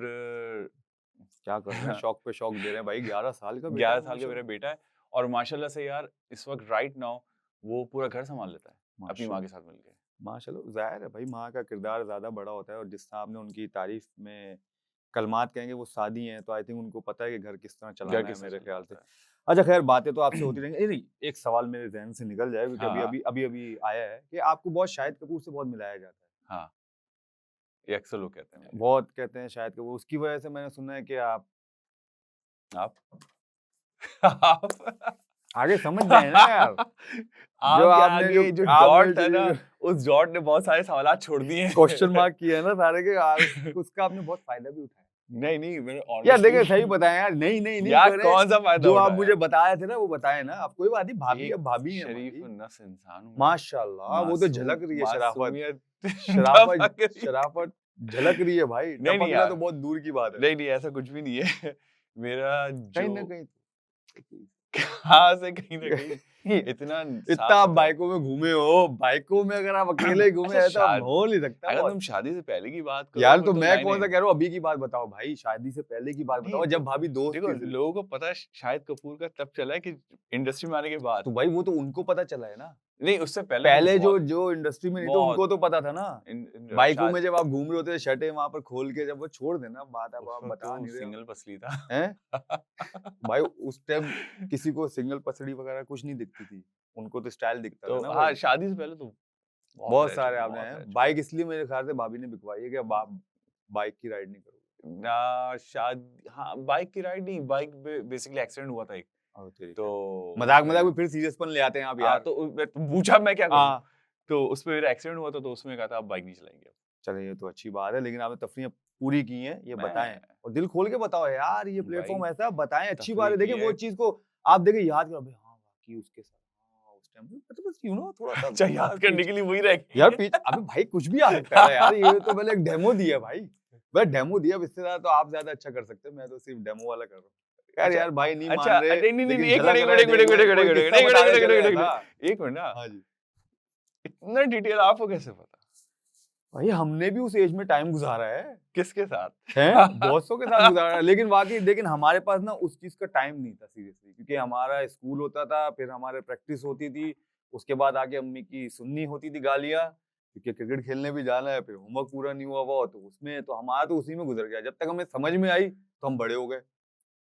क्या कर रहे हैं, शौक पे शौक दे रहे हैं भाई। 11 साल का बेटा 11 है साल का मेरा माशाल्लाह। बेटा है और माशाल्लाह से यार इस वक्त राइट नाउ वो पूरा घर संभाल लेता है अपनी माँ के माशाल्लाह साथ मिलके। माशाल्लाह। ज़ाहिर है भाई, माँ का किरदार ज़्यादा बड़ा होता है और जिस तरह आपने उनकी तारीफ में कलमात कहेंगे वो सादी हैं, तो आई थिंक उनको पता है कि घर किस तरह घर चलाना है किस तरह मेरे चल ख्याल से। जाता अच्छा खैर, बातें तो आपसे है। होती रहेंगी। नहीं, एक सवाल मेरे ज़हन से निकल जाए क्योंकि अभी हाँ, अभी अभी अभी आया है कि आपको बहुत शाहिद कपूर से बहुत मिलाया जाता है। हाँ, ये अक्सर लोग कहते हैं मुझे। बहुत कहते हैं शाहिद कपूर, उसकी वजह से मैंने सुना है कि आप आप? आप? आगे समझ जाए ना यार। जो आपके आपने जो आगे जो आपने डॉट है ना, उस डॉट ने बहुत सारे सवालात छोड़ दिए क्वेश्चन हैं। मार्क किया है ना सारे के, उसका आपने बहुत फायदा भी उठाया। नहीं, नहीं, मैंने यार देखिए, ऑनेस्टली सही बताएं यार, नहीं नहीं नहीं यार कह रहे। कौन सा फायदा जो आप उठाया? मुझे बताए थे ना वो बताए ना, आप कोई बात नहीं, भाभी एक अब भाभी है शरीफ हमारी। नस इंसान हूँ मैं। माशाल्लाह, वो तो झलक रही है शराफत। मासूमियत शराफत टपक रही है। शराफत झलक रही है भाई, नहीं, नहीं टपकना यार, तो बहुत दूर की बात है। नहीं, नहीं ऐसा कुछ भी नहीं है। मेरा कहीं जो ना कहीं कहाँ से कहीं न कहीं इतना इतना आप साफ-सुथरा। बाइकों में घूमे हो, बाइकों में अगर आप अकेले घूमे अच्छा ऐसा हो नहीं सकता अगर बहुत। तुम शादी से पहले की बात करो यार फिर तो तो मैं कौन सा लाइनें। कह रहा हूँ, अभी की बात बताओ भाई, शादी से पहले की बात नहीं बताओ तो जब भाभी दोस्त देखो थी सिर्फ। लोगों को पता है शाहिद कपूर का तब चला है कि इंडस्ट्री में आने के बाद। तो भाई वो तो उनको पता चला है ना। नहीं उससे पहले तो पहले जो बहुत जो इंडस्ट्री में नहीं थे बहुत उनको तो पता था ना। इन इन बाइकों शायद में जब आप घूम रहे होते थे, शर्टें वहां पर खोल के, जब वो छोड़ देना बात, अब उस आप वक़्त बता तो नहीं रहे हो। सिंगल पसली था। हैं भाई, उस टाइम किसी को सिंगल पसड़ी वगैरह कुछ नहीं दिखती थी, उनको तो स्टाइल दिखता था तो ना हाँ, भाई। शादी से पहले तो बहुत बहुत रह सारे चुके हैं, आपने बहुत हैं। रह चुके बाइक हैं। इसलिए मेरे ख्याल से भाभी ने बिकवाई है कि अब आप बाइक की राइड नहीं करोगे। ना हाँ, बाइक की राइड नहीं, बाइक बेसिकली एक्सीडेंट हुआ था एक। और तेरी तो क्या, मजाक उसमें मजाक में फिर सीरियसपन ले आते हैं आप हाँ, यार। तो पूछा मैं क्या करूँ? हाँ तो उसमें मेरा एक्सीडेंट हुआ था तो उसमें कहा था आप बाइक नहीं चलाएँगे अब। चलिए, ये तो अच्छी बात है, लेकिन आपने तफरियां पूरी की हैं, ये बताएं मैं और दिल खोल के बताओ यार, ये भाई प्लेटफॉर्म ऐसा है, बताएं, अच्छी बात तफरीह है। की देखिए वो है। चीज को आप देखिए, याद करो भाई, हाँ वाकई उसके साथ, हाँ उस टाइम मतलब बस थोड़ा सा अच्छा यार याद करने पीछे, के लिए वही रह यार गई पीछे अबे भाई कुछ भी आ सकता है ना यार, ये तो मैंने एक डेमो दिया भाई, मैं डेमो दिया, अब इससे ज्यादा तो आप ज्यादा अच्छा कर सकते हैं, मैं तो सिर्फ डेमो वाला कर रहा हूँ। यार अच्छा यार भाई नहीं अच्छा मान रहे, नहीं नहीं नहीं लेकिन नहीं, एक मिनट झलक एक रहा मिनट है, एक मिनट देख एक मिनट ले, एक कोई मिनट किस्सा एक बताने मिनट चले एक ऐसा। मिनट एक मिनट ना, हाँ जी। इतना डिटेल आपको कैसे पता? भाई हमने भी उस एज में टाइम गुजारा है किसके साथ? हैं बॉसों के साथ गुजारा है, लेकिन वाकई लेकिन हमारे पास ना उस चीज का टाइम नहीं था सीरियसली, क्योंकि हमारा स्कूल होता था, फिर हमारे प्रैक्टिस होती थी, उसके बाद आके अम्मी की सुननी होती थी गालियां, क्योंकि क्रिकेट खेलने भी जाना है, फिर होमवर्क पूरा नहीं हुआ हुआ तो उसमें तो हमारा तो उसी में गुजर गया, जब तक हमें समझ में आई तो हम बड़े हो गए,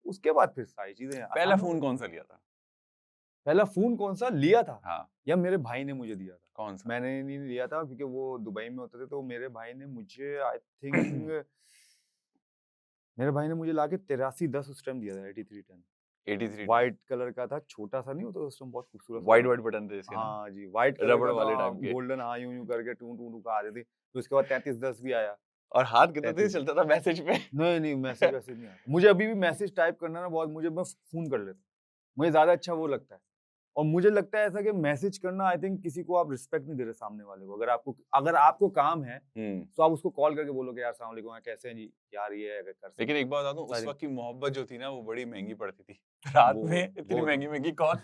उसके बाद फिर सारी चीजें पहला आसान हो फोन गई। कौन सा लिया था? पहला फोन कौन सा लिया था? हाँ, या मेरे भाई ने मुझे दिया था। कौन सा? मैंने नहीं लिया था क्योंकि वो दुबई में होते थे, तो मेरे भाई ने मुझे आई थिंक मेरे भाई ने मुझे लाके 8310 उस टाइम दिया था, 8310। 83 व्हाइट कलर का था, छोटा सा नहीं होता उस टाइम, बहुत खूबसूरत सा वाइट था। वाइट बटन थे इसके ना, हाँ जी, व्हाइट कलर रबड़ का था, वाले टाइप के। गोल्डन, हाँ यूं यूं करके टू टू टू का आ रही थी। तो उसके बाद 3310 भी आया। और हाथ कितना तेज 33 चलता था मैसेज पे। नहीं नहीं, मैसेज वैसेज नहीं आता मुझे, अभी भी मैसेज टाइप करना ना बहुत, मुझे मैं फोन कर लेता हूँ, मुझे ज्यादा अच्छा वो लगता है। और मुझे लगता है ऐसा कि मैसेज करना, आई थिंक किसी को आप रिस्पेक्ट नहीं दे रहे सामने वाले को। अगर आपको काम है तो आप उसको कॉल करके बोलो कि यार अस्सलाम वालेकुम, कैसे हैं जी, यार ये अगर कर सकते लेकिन एक बात बता दूं, तो उस I think वक्त की मोहब्बत जो थी ना वो बड़ी महंगी पड़ती थी। रात वो में इतनी वो महंगी महंगी कॉल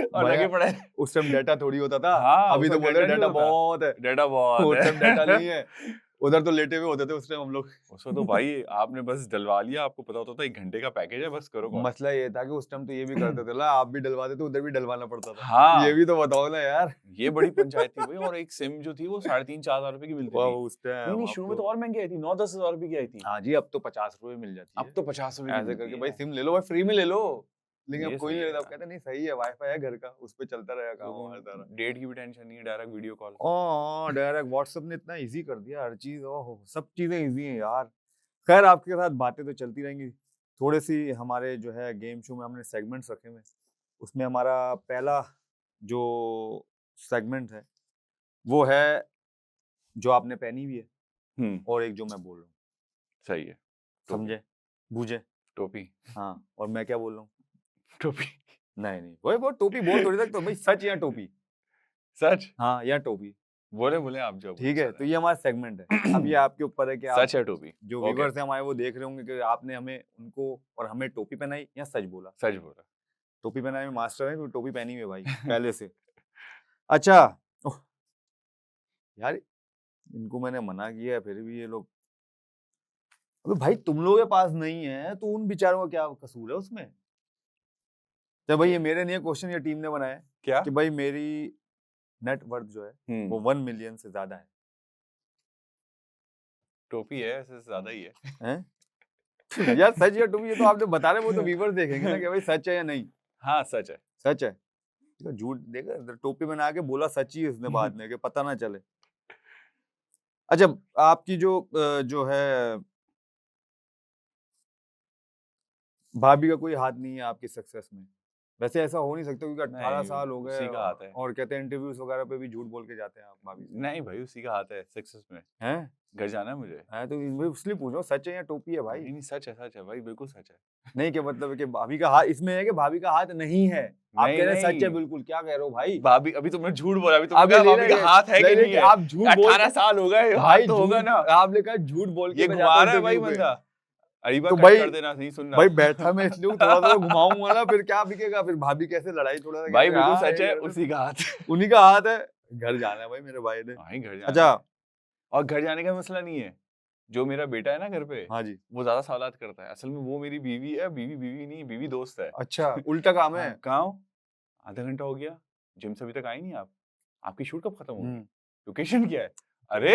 और भैया लगे पड़े। उस टाइम डाटा थोड़ी होता था, हाँ, अभी उस तो वक्त बोल रहे डाटा नहीं डाटा होता। बहुत है। डाटा बहुत उस टाइम डाटा नहीं है। है, उधर तो लेटे हुए होते थे उस टाइम हम लोग। उसमें तो भाई आपने बस डलवा लिया, आपको पता होता था 1 घंटे का पैकेज है, बस करो कॉल। मसला ये था कि उस टाइम तो ये भी करते थे ना, आप भी डलवाते थे, उधर भी डलवाना पड़ता था। ये हाँ, भी तो बताओ ना यार। ये बड़ी पंचायत थी भाई। और एक सिम जो थी वो 3,500-4,000 रुपए की मिलती वाह थी। उस नहीं टाइम, नहीं, अब शुरू में तो तो और महंगी आई थी, 9-10 हज़ार रुपए की आई थी। हाँ जी, अब तो 50 रुपए मिल जाती अब है। तो 50 रुपए की ऐसे मिलती करके है। भाई सिम ले लो भाई, फ्री में ले लो। लेकिन अब ये कोई सही नहीं है लेता, अब यार। कहते नहीं सही है, वाईफाई है घर का, उस पे चलता रहेगा काम लोगों हमारा सारा। डेट की भी टेंशन नहीं है, direct video call. Direct WhatsApp ने इतना इजी कर दिया हर चीज, ओहो सब चीजें इजी हैं यार। खैर आपके साथ बातें तो चलती रहेंगी, थोड़े सी हमारे जो है गेम शो में हमने सेगमेंट्स रखे हुए हैं। उसमें हमारा पहला जो सेगमेंट है वो है जो आपने पहनी हुई है और एक जो मैं बोल रहा हूँ, सही है। टोपी। समझे बूझे? टोपी। हाँ, और मैं क्या बोल रहा हूँ? टोपी। नहीं वो टोपी बोल थोड़ी सकते हो भाई, सच या टोपी? सच। हाँ या टोपी, बोले आप जो ठीक है। तो ये हमारा सेगमेंट है। अब ये आपके ऊपर है कि आप सच है टोपी। जो ओके। व्यूअर्स हैं हमारे वो देख रहे होंगे कि आपने हमें उनको और हमें टोपी पहनाई या सच बोला। सच बोला। टोपी पहनाने में मास्टर है, क्योंकि टोपी पहनी हुई है भाई पहले से। अच्छा, ओह, यार इनको मैंने मना किया है फिर भी ये लोग, अबे भाई तुम लोगों के पास नहीं है तो उन बेचारों का क्या कसूर है उसमें? तो भाई ये मेरे नहीं है क्वेश्चन, ये टीम ने बनाया है क्या? कि भाई मेरी नेट वर्थ जो है वो 1 मिलियन से ज्यादा है। टोपी है, ऐसे ज्यादा ही है। हैं? यार सच या टोपी ये तो आपने बता रहे, वो तो व्यूअर्स देखेंगे ना कि भाई सच है या नहीं। हाँ सच है। सच है। देखो झूठ, देखा टोपी में आके बोला सच ही उसने बाद में कि पता ना चले। अच्छा, आपकी जो है भाभी का कोई हाथ नहीं है आपकी सक्सेस में? वैसे ऐसा हो नहीं सकता क्योंकि 18 नहीं, साल हो गए उसी का हाथ है। और कहते हैं इंटरव्यूज वगैरह पे भी झूठ बोल के जाते हैं आप भाभी से। नहीं भाई, उसी का हाथ है सक्सेस में। हैं? घर जाना है मुझे। है तो मैं इसलिए पूछ रहा हूँ सच है या टोपी है भाई? नहीं सच है भाई, बिल्कुल सच है। नहीं, क्या मतलब है कि भाभी का हाथ इसमें है कि भाभी का हाथ नहीं है? आप नहीं कह रहे हैं सच है नहीं, बिल्कुल, क्या कह रहे हो भाई? भाभी अभी तुमने झूठ बोला, अभी तुमने अभी कहा ले भाभी का रहे हाथ है कि नहीं है। आप झूठ बोल 18 साल हो गए, हाथ भाई तो होगा ना। आपने कहा झूठ बोल के ये मैं घुमा जाता हूँ रहा है भाई इंटरव्यू पे। बंदा। अरीबा तो कट भाई कर देना, नहीं सुनना। भाई बैठा मैं इसलिए हूँ, थोड़ा सा घुमाऊंगा ना, फिर क्या बिकेगा? फिर भाभी कैसे लड़ाई थोड़ा सा भाई कहते, बिल्कुल हाँ, सच ये है, कर दो। उसी का हाथ है। उन्हीं का हाथ है। घर जाना है भाई मेरे भाई ने। हाँ, घर जाना अच्छा। है। और घर जाने का मसला नहीं है, जो मेरा बेटा है ना घर पे, हाँ जी। वो ज्यादा सवालात करता है। असल में वो मेरी बीवी है, बीवी नहीं, बीवी दोस्त है। अच्छा, उल्टा काम है। हाँ, कहाँ हो? आधा घंटा हो गया, जिम से अभी तक आई नहीं आप? आपकी शूट कब खत्म होगी? लोकेशन क्या है? अरे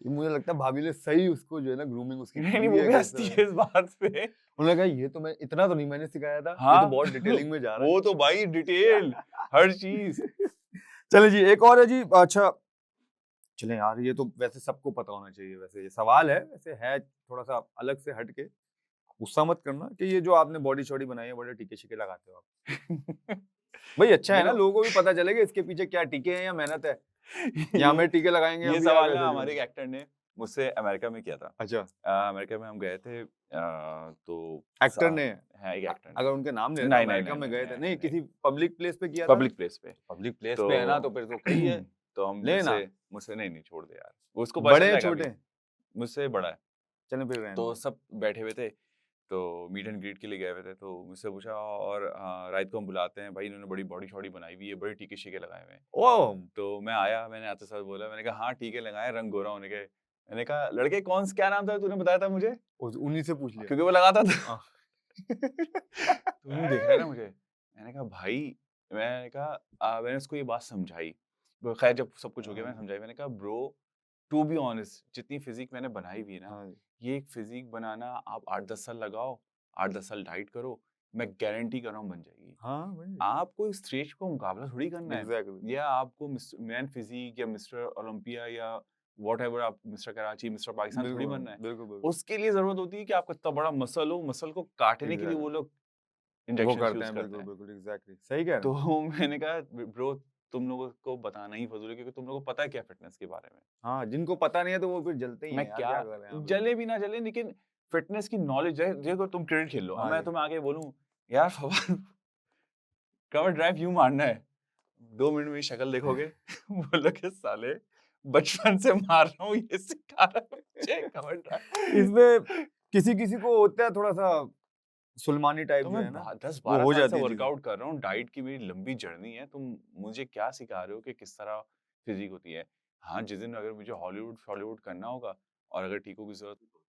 ये मुझे लगता है भाभी ने सही उसको जो है ना ग्रूमिंग उसकी नहीं की नहीं, हुई वो है भी कि हंसती इस है तरह। इस बात पे। उन्होंने कहा ये तो मैं इतना तो नहीं मैंने सिखाया था, ये हाँ, तो बहुत डिटेलिंग में जा रहा है। वो तो भाई डिटेल, हर चीज। चलिए जी, एक और है जी। अच्छा चलें यार, ये तो वैसे सबको पता होना चाहिए। वैसे ये सवाल वैसे है थोड़ा सा अलग से हट के, गुस्सा मत करना कि ये जो आपने बॉडी शॉडी बनाई है बड़े टीके शिके लगाते हो आप। भाई अच्छा है ना, देखो, लोगों को भी पता चलेगा इसके पीछे क्या टीके हैं या मेहनत है, या हमें टीके लगाएंगे ये अभी या सवाल वैसे ना जो हमारे है। एक एक्टर ने मुझसे अमेरिका में किया था। अच्छा, अमेरिका में हम गए थे, तो एक्टर ने? है एक एक्टर अगर उनके नाम ले रहे तो नहीं नहीं अमेरिका नहीं में नहीं गए थे, नहीं नहीं नहीं, किसी पब्लिक प्लेस पे किया था? पब्लिक प्लेस पे। पब्लिक प्लेस तो पे है ना, तो फिर तो सही है। तो हम लेना मुझसे नहीं नहीं, छोड़ दे यार, वो उसको पता बड़े चल हैं जाएगा अभी। छोटे? मुझसे बड़ा है। चलें फिर रहने तो दो। सब बैठे हुए थे, तो मीट एंड ग्रीट के लिए गए हुए थे। तो मुझसे पूछा, और रात को हम बुलाते हैं भाई, इन्होंने बड़ी बॉडी शॉडी बनाई हुई है, बड़े टीके शीके लगाए हुए हैं। ओह, तो मैं आया, मैंने आते साथ बोला, मैंने कहा हाँ टीके लगाए, रंग गोरा होने के। मैंने कहा लड़के कौन क्या नाम था तूने बताया था मुझे? उन्हीं से पूछ लिया। क्योंकि वो लगाता था। हाँ। तो यूं देख रहा है ना मुझे। मैंने कहा भाई, मैंने कहा मैंने उसको ये बात समझाई। वो खैर जब सब कुछ हो गया मैंने समझाई। मैंने कहा ब्रो, टू बी ऑनेस्ट, जितनी फिजिक मैंने बनाई हुई है ना, हाँ जी। ये एक फिजिक बनाना आप 8-10 साल लगाओ, 8-10 साल डाइट करो, मैं गारंटी कर रहा हूँ बन जाएगी। हाँ भाई, आपको इस स्टेज को मुकाबला थोड़ी करना है, एग्जैक्टली। या आपको मैन फिजिक या मिस्टर ओलंपिया या व्हाटएवर, आप मिस्टर कराची, मिस्टर पाकिस्तान थोड़ी बिल्कुल बनना है। बिल्कुल बिल्कुल। उसके लिए जरूरत होती है कि आपका इतना बड़ा मसल हो, मसल को काटने के लिए वो एग्जैक्टली, लोग वो इंजेक्शन करते यूज हैं, करते बिल्कुल हैं। बिल्कुल, एग्जैक्टली सही कह रहे तो हैं। मैंने कहा ब्रो, तुम लोगों को बताना ही फजूल है, क्योंकि तुम लोगों को पता है क्या फिटनेस के बारे में। हाँ, जिनको पता नहीं है तो वो फिर जलते ही मैं हैं यार, क्या, क्या कर रहे हैं आप जले भी ना जले, लेकिन फिटनेस की नॉलेज है। देखो तुम क्रिकेट खेल लो, अब हाँ मैं जी। तुम्हें आगे बोलूं यार फवाद, कवर ड्राइव यूं मारना है, 2 मिनट में शक्ल देखोगे बोलोगे साले बचपन से मार रहा हूँ, ये सिखा रहा है मुझे कवर ड्राइव। इसमें किसी किसी को होता है थोड़ा सा सुलमानी टाइप तो जो मैं है ना, 10-12 वो हो साल से जाती है चीजें। वर्कआउट कर रहा हूँ, डाइट की मेरी लंबी जर्नी है, तुम मुझे क्या सिखा रहे हो कि किस तरह फिजिक होती है। हाँ, जिस दिन अगर मुझे हॉलीवुड करना होगा और अगर टीकों की जरूरत हो तो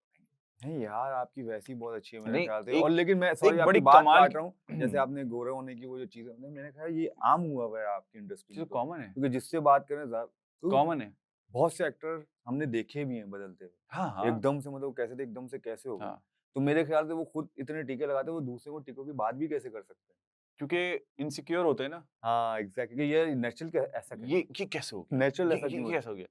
नहीं यार, आपकी वैसी बहुत अच्छी है मेरे नहीं, ख्याल से। और एक लेकिन मैं सॉरी एक आपकी बड़ी बात कमाल काट रहा हूँ, जैसे आपने गोरे होने की वो जो चीज़ है, मैंने कहा ये आम हुआ हुआ है आपकी इंडस्ट्री जो में तो, कॉमन है, क्योंकि जिससे बात करें क्योंकि कॉमन है। बहुत से एक्टर हमने देखे भी हैं बदलते हुए, हाँ, हाँ, एकदम से मतलब कैसे थे, एकदम से कैसे हो गए। हाँ, तो मेरे ख्याल से वो खुद इतने टीके लगाते हैं, वो दूसरे को टीकों की बात भी कैसे कर सकते हैं? क्योंकि इनसिक्योर होते हैं ना। हाँ एग्जैक्टली, ये नेचुरल ऐसा ये कैसे? ये कैसे हो गया? नेचुरल ऐसा ये क्यों कैसे होता हो गया?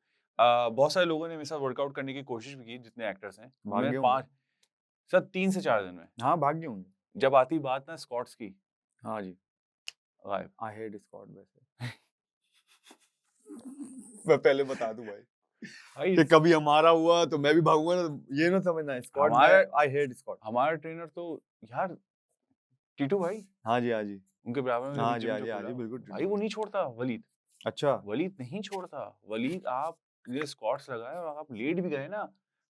बहुत सारे लोगों ने मेरे साथ वर्कआउट करने की कोशिश भी की, जितने एक्टर्स हैं। है? भाग मैं गए 5 होंगे। सर 3 से 4 दिन में। हाँ भाग गए होंगे। जब आती बात ना स्कॉट्स की, हाँ जी, गायब। आई हेट स्कॉट वैसे। मैं पहले बता दूं भाई भाई कि कभी हमारा हुआ तो मैं भी भागूंगा ना, ये ना समझना स्कॉट, हमारे- आई हेट स्कॉट। हमारा ट्रेनर तो यार टीटू भाई, हाँ जी, हाँ जी, उनके बराबर में हाँ अभी जी, जिम हाँ जो जी, हाँ जी, खोला, बिल्कुल भाई वो नहीं छोड़ता वलीद। अच्छा, वलीद नहीं छोड़ता। वलीद आप ये स्क्वाट्स लगाए और आप लेट भी गए ना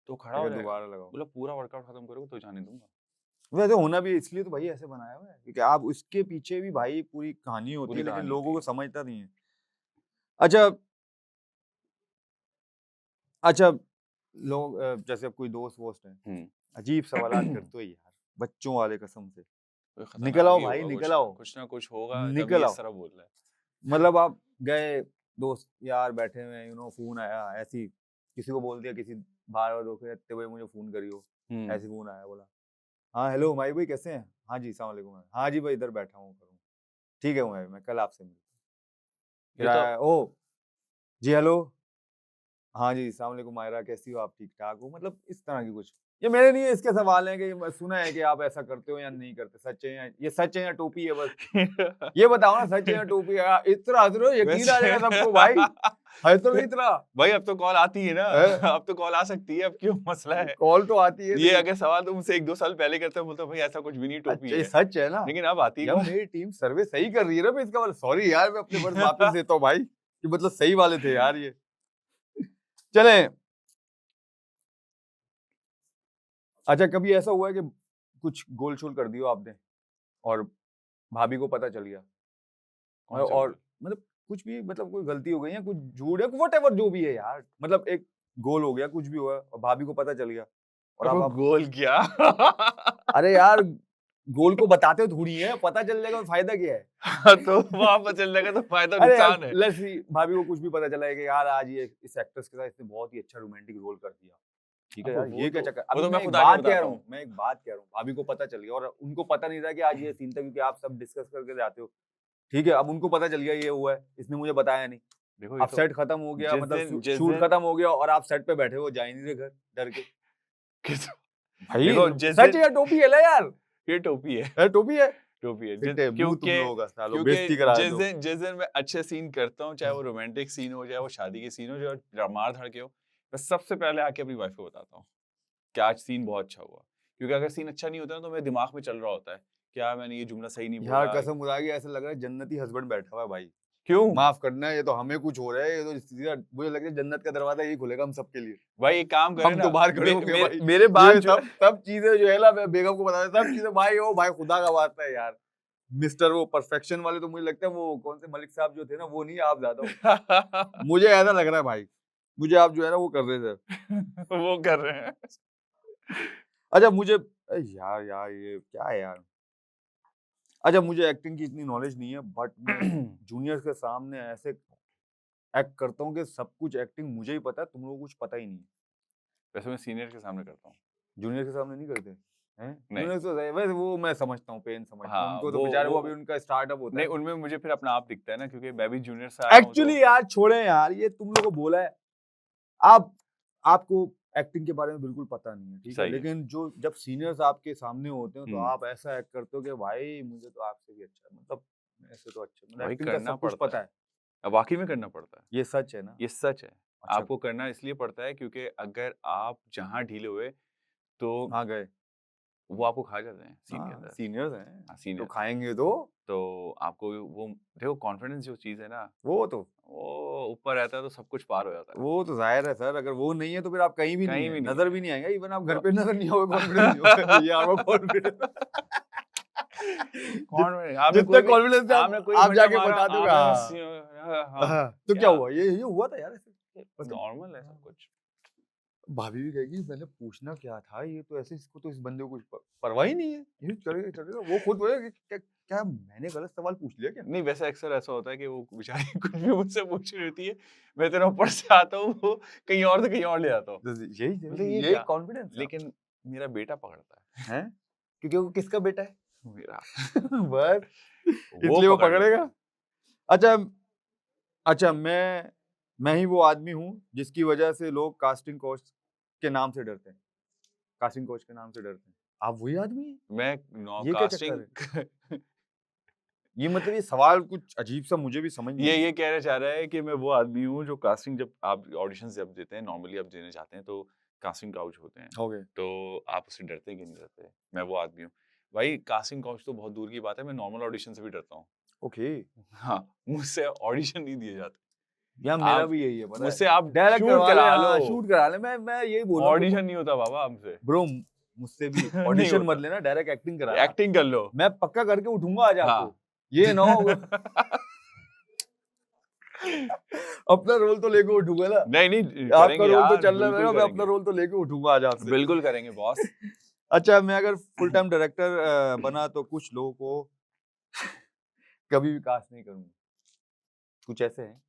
तो खड़ा हो अगर जाएगा। दोबारा लगाओ। बोला पूरा वर्कआउट खत्म करोगे तो जाने दूंगा। वैसे होना भी इसलिए तो भाई ऐसे बनाया हुआ है क्योंकि आप उसके पीछे भी भाई पूरी कहानी होती पूरी है, लेकिन कहानी लोगों होती को समझता नहीं है। अच्छा अच्छा, लोग जैसे अब कोई दोस्त वोस्त है, हम्म। अजीब सवालात करते हो यार, बच्चों वाले कसम से। कोई निकल खतरनाक आओ ही भाई, होगा, निकल आओ, कुछ ना कुछ होगा तभी निकल आओ। इस तरह बोल रहा है। मतलब आप गए, दोस्त यार बैठे हुए हैं, फोन आया ऐसी, किसी को बोल दिया, किसी बार बार धोखे देते हुए मुझे फोन करियो, ऐसे फोन आया, बोला हाँ हेलो हुमायूं भाई कैसे हैं, हाँ जी सलाम वालेकुम, हाँ जी भाई इधर बैठा हूँ करूँ, ठीक है हुमायूं मैं कल आपसे मिलता हूँ। फिर ये तो आया, ओ जी हेलो, हाँ जी सलाम वालेकुम मायरा कैसी हो आप, ठीक ठाक हो, मतलब इस तरह की कुछ। ये मेरे नहीं है, इसके सवाल हैं कि सुना है कि आप ऐसा करते हो या नहीं करते, सच है या ये सच है या टोपी है, बस ये बताओ ना, सच है या टोपी है। इतना हंस रहे हो, यकीन आ जाएगा सबको भाई, है तो नहीं इतना। भाई अब तो कॉल आती है ना, अब तो कॉल आ सकती है, अब क्यों मसला है। कॉल तो आती है, ये अगर सवाल तुमसे 1-2 साल पहले करते हो, बोलते भाई ऐसा कुछ भी नहीं, टोपी अच्छा ये है। सच है ना, लेकिन अब आती है यार कॉल। मेरी टीम सर्वे सही कर रही है ना, फिर इसका मतलब सॉरी यार, मैं अपने वर्ड वापस देता हूँ भाई, कि मतलब सही वाले थे यार ये। चले, अच्छा कभी ऐसा हुआ है कि कुछ गोल शोल कर दियो आपने और भाभी को पता चल गया, कौन सा और गोल? मतलब कुछ भी, मतलब कोई गलती हो गई है, कुछ झूठ है, व्हाटएवर जो भी है यार, मतलब एक गोल हो गया, कुछ भी हुआ और भाभी को पता चल गया और वो आप गोल क्या? अरे यार गोल को बताते थोड़ी है, पता चल जाएगा तो फायदा क्या है। तो वहां पर चलने का तो फायदा अरे यार नुकसान है। लेट्स सी, भाभी को कुछ भी पता चला है कि यार आज ये इस एक्ट्रेस के साथ इसने बहुत ही अच्छा रोमांटिक रोल कर दिया, ठीक है अब यार, वो ये क्या तो चक्कर। वो अभी तो मैं मैं एक खुद आके बात कह बताता रहा हूँ। हूँ, मैं एक बात कह रहा हूँ, भाभी को पता चल गया और उनको पता नहीं था कि आज ये सीन था, क्योंकि आप सब डिस्कस करके जाते हो, ठीक है, अब उनको पता चल गया ये हुआ है, इसने मुझे बताया नहीं, देखो ये अब तो सेट खत्म हो गया, जिस मतलब जिस शूट दिन खत्म हो गया और आप सेट पे बैठे हो, जा ही नहीं रहे घर डर के। किस भाई देखो जिस सच दिन है, टोपी है ना यार, ये टोपी है, है टोपी है, टोपी है। पिटे मुंह तुम क्योंकि लोगों का, सालो क्योंकि बेइज्जती करा दो। जिस दिन मैं अच्छे सीन करता हूँ, चाहे वो रोमांटिक सीन हो, चाहे वो शादी के सीन हो, चाहे मार धाड़ के हो, मैं सबसे पहले आके अपनी वाइफ को बताता हूँ कि आज सीन बहुत अच्छा हुआ। क्योंकि अगर सीन अच्छा नहीं होता ना तो मेरे दिमाग में चल रहा होता है क्या मैंने ये जुमला सही नहीं यार बोला। कसम खुदा की ऐसा लग रहा है जन्नती हस्बैंड बैठा हुआ है भाई, क्यों माफ करना, ये तो हमें कुछ हो रहा है, ये तो सीधा मुझे लगता है जन्नत का दरवाजा यही खुलेगा हम सबके लिए, भाई, एक काम करे हम ना, तो बाहर खड़े होंगे भाई। मेरे बाद ये जो सब चीजें जो है ना, मैं बेगम को बता देता, सब चीजें भाई, ओ भाई खुदा का वास्ता है यार, मिस्टर वो परफेक्शन वाले तो मुझे लगता है वो कौन से मलिक साहब जो थे ना, वो नहीं, आप ज्यादा हो। मुझे ऐसा लग रहा है भाई, मुझे आप जो है ना वो कर रहे थे। वो कर रहे हैं। अच्छा मुझे यार यार ये क्या है यार, अच्छा मुझे एक्टिंग की इतनी नॉलेज नहीं है, बट मैं जूनियर्स के सामने ऐसे एक्ट करता हूँ कि सब कुछ एक्टिंग मुझे ही पता है, तुम लोगों को कुछ पता ही नहीं है। वैसे मैं सीनियर के सामने करता हूँ। जूनियर के सामने नहीं करते हैं, नहीं। जूनियर तो वैसे वो मैं समझता हूँ, पेन समझता हूँ, हाँ, उनको तो बेचारे वो अभी उनका स्टार्टअप होता नहीं, है। उनमें मुझे फिर अपना आप दिखता है ना, क्योंकि मैं भी जूनियर से आया हूँ तो एक्चुअली यार छोड़े यार, ये तुम लोगों को बोला है, आप आपको एक्टिंग के बारे में बिल्कुल पता नहीं है, ठीक है, सही है। लेकिन जो जब सीनियर्स आपके सामने होते हैं तो आप ऐसा एक्ट करते हो कि भाई मुझे तो आपसे भी अच्छा है, मतलब ऐसे तो अच्छा, मतलब भाई एक्टिंग का करना सब कुछ पड़ता पता है, अब वाकई में करना पड़ता है। ये सच है ना। ये सच है। अच्छा आपको करना इसलिए पड़ता है क्योंकि अगर आप जहाँ ढीले हुए तो हाँ गए, वो आपको खा जाते हैं सीन के हाँ अंदर। सीनियर्स हैं हाँ, तो सीनियर खाएंगे तो तो आपको वो देखो, कॉन्फिडेंस जो चीज़ है ना, वो तो वो ऊपर रहता है तो सब कुछ पार हो जाता है। वो तो जाहिर है सर, अगर वो नहीं है तो फिर आप कहीं भी नहीं कहीं है, भी नहीं नजर है। भी नहीं आएगा, इवन आप घर तो पे नजर नहीं होगा, कॉन्फिडेंस नहीं होगा, ये आपका कॉन्फिडेंस। आपने जितना कोई भी कॉन्फिडेंस से आपने कोई आप बंदा जाके मारा, बता दोगे आपने हाँ हाँ, हाँ, तो क्या क्या हुआ, ये हुआ था यार ऐसे, मतलब नॉर्मल है सब कुछ। भाभी भी कहेगी मैंने पूछना क्या था, ये तो ऐसे, इसको तो इस बंदे को कुछ परवाह ही नहीं है, ये चलेगा चलेगा, वो खुद बोलेगा कि क्या मैंने गलत सवाल पूछ लिया क्या। नहीं, वैसे अक्सर ऐसा होता है कि वो बेचारी कुछ भी मुझसे पूछ रही होती है, मैं इतना ऊपर से आता हूँ, वो कहीं और से कहीं और ले जाता हूँ। तो मतलब ये यही क्या? कॉन्फिडेंस है लेकिन मेरा बेटा पकड़ता हैं? क्योंकि वो किसका बेटा है। है मेरा। बस वो इसलिए वो पकड़ लेता पकड़ेगा। है। अच्छा अच्छा, मैं ही वो आदमी हूँ जिसकी वजह से लोग कास्टिंग कोच के नाम से डरते हैं, कास्टिंग कोच के नाम से डरते हैं। आप वही आदमी हैं? मैं नो ये क्या चक्कर कास्टिंग ये मतलब ये सवाल कुछ अजीब सा मुझे भी समझ नहीं ये कहना चाह रहा है कि मैं वो आदमी हूँ जो कास्टिंग जब आप ऑडिशन जब देते हैं नॉर्मली आप देने जाते हैं तो कास्टिंग काउच होते हैं हो गए। तो आप उससे डरते हैं कि नहीं डरते? मैं वो आदमी हूँ भाई। कास्टिंग काउच तो बहुत दूर की बात है, मैं नॉर्मल ऑडिशन से भी डरता हूँ। ओके। हाँ, मुझसे ऑडिशन नहीं दिए जाते। यार मेरा आप भी यही है, पता है। मुझसे आप डायरेक्ट शूट करवा ले, करा हाँ, लो, शूट करा ले। मैं यही बोल रहा हूँ कि ऑडिशन नहीं होता बाबा हमसे। ब्रो मुझसे भी नहीं ऑडिशन मत होता। लेना, डायरेक्ट एक्टिंग कराना। एक्टिंग कर लो। मैं पक्का करके उठूंगा आज आपको। हाँ। ये ना हो अपना रोल तो लेके उठूंगा ना। नहीं आपका करेंगे रोल तो यार, चल रहा बिल्कुल है, मैं अपना करेंगे। रोल तो लेके उठूंगा आज आपसे। बिल्कुल करेंगे बॉस। अच्छा, मैं अगर फुल टाइम डायरेक्टर बना तो कुछ लोगों को कभी भी कास्ट नहीं करूंगा। कुछ ऐसे हैं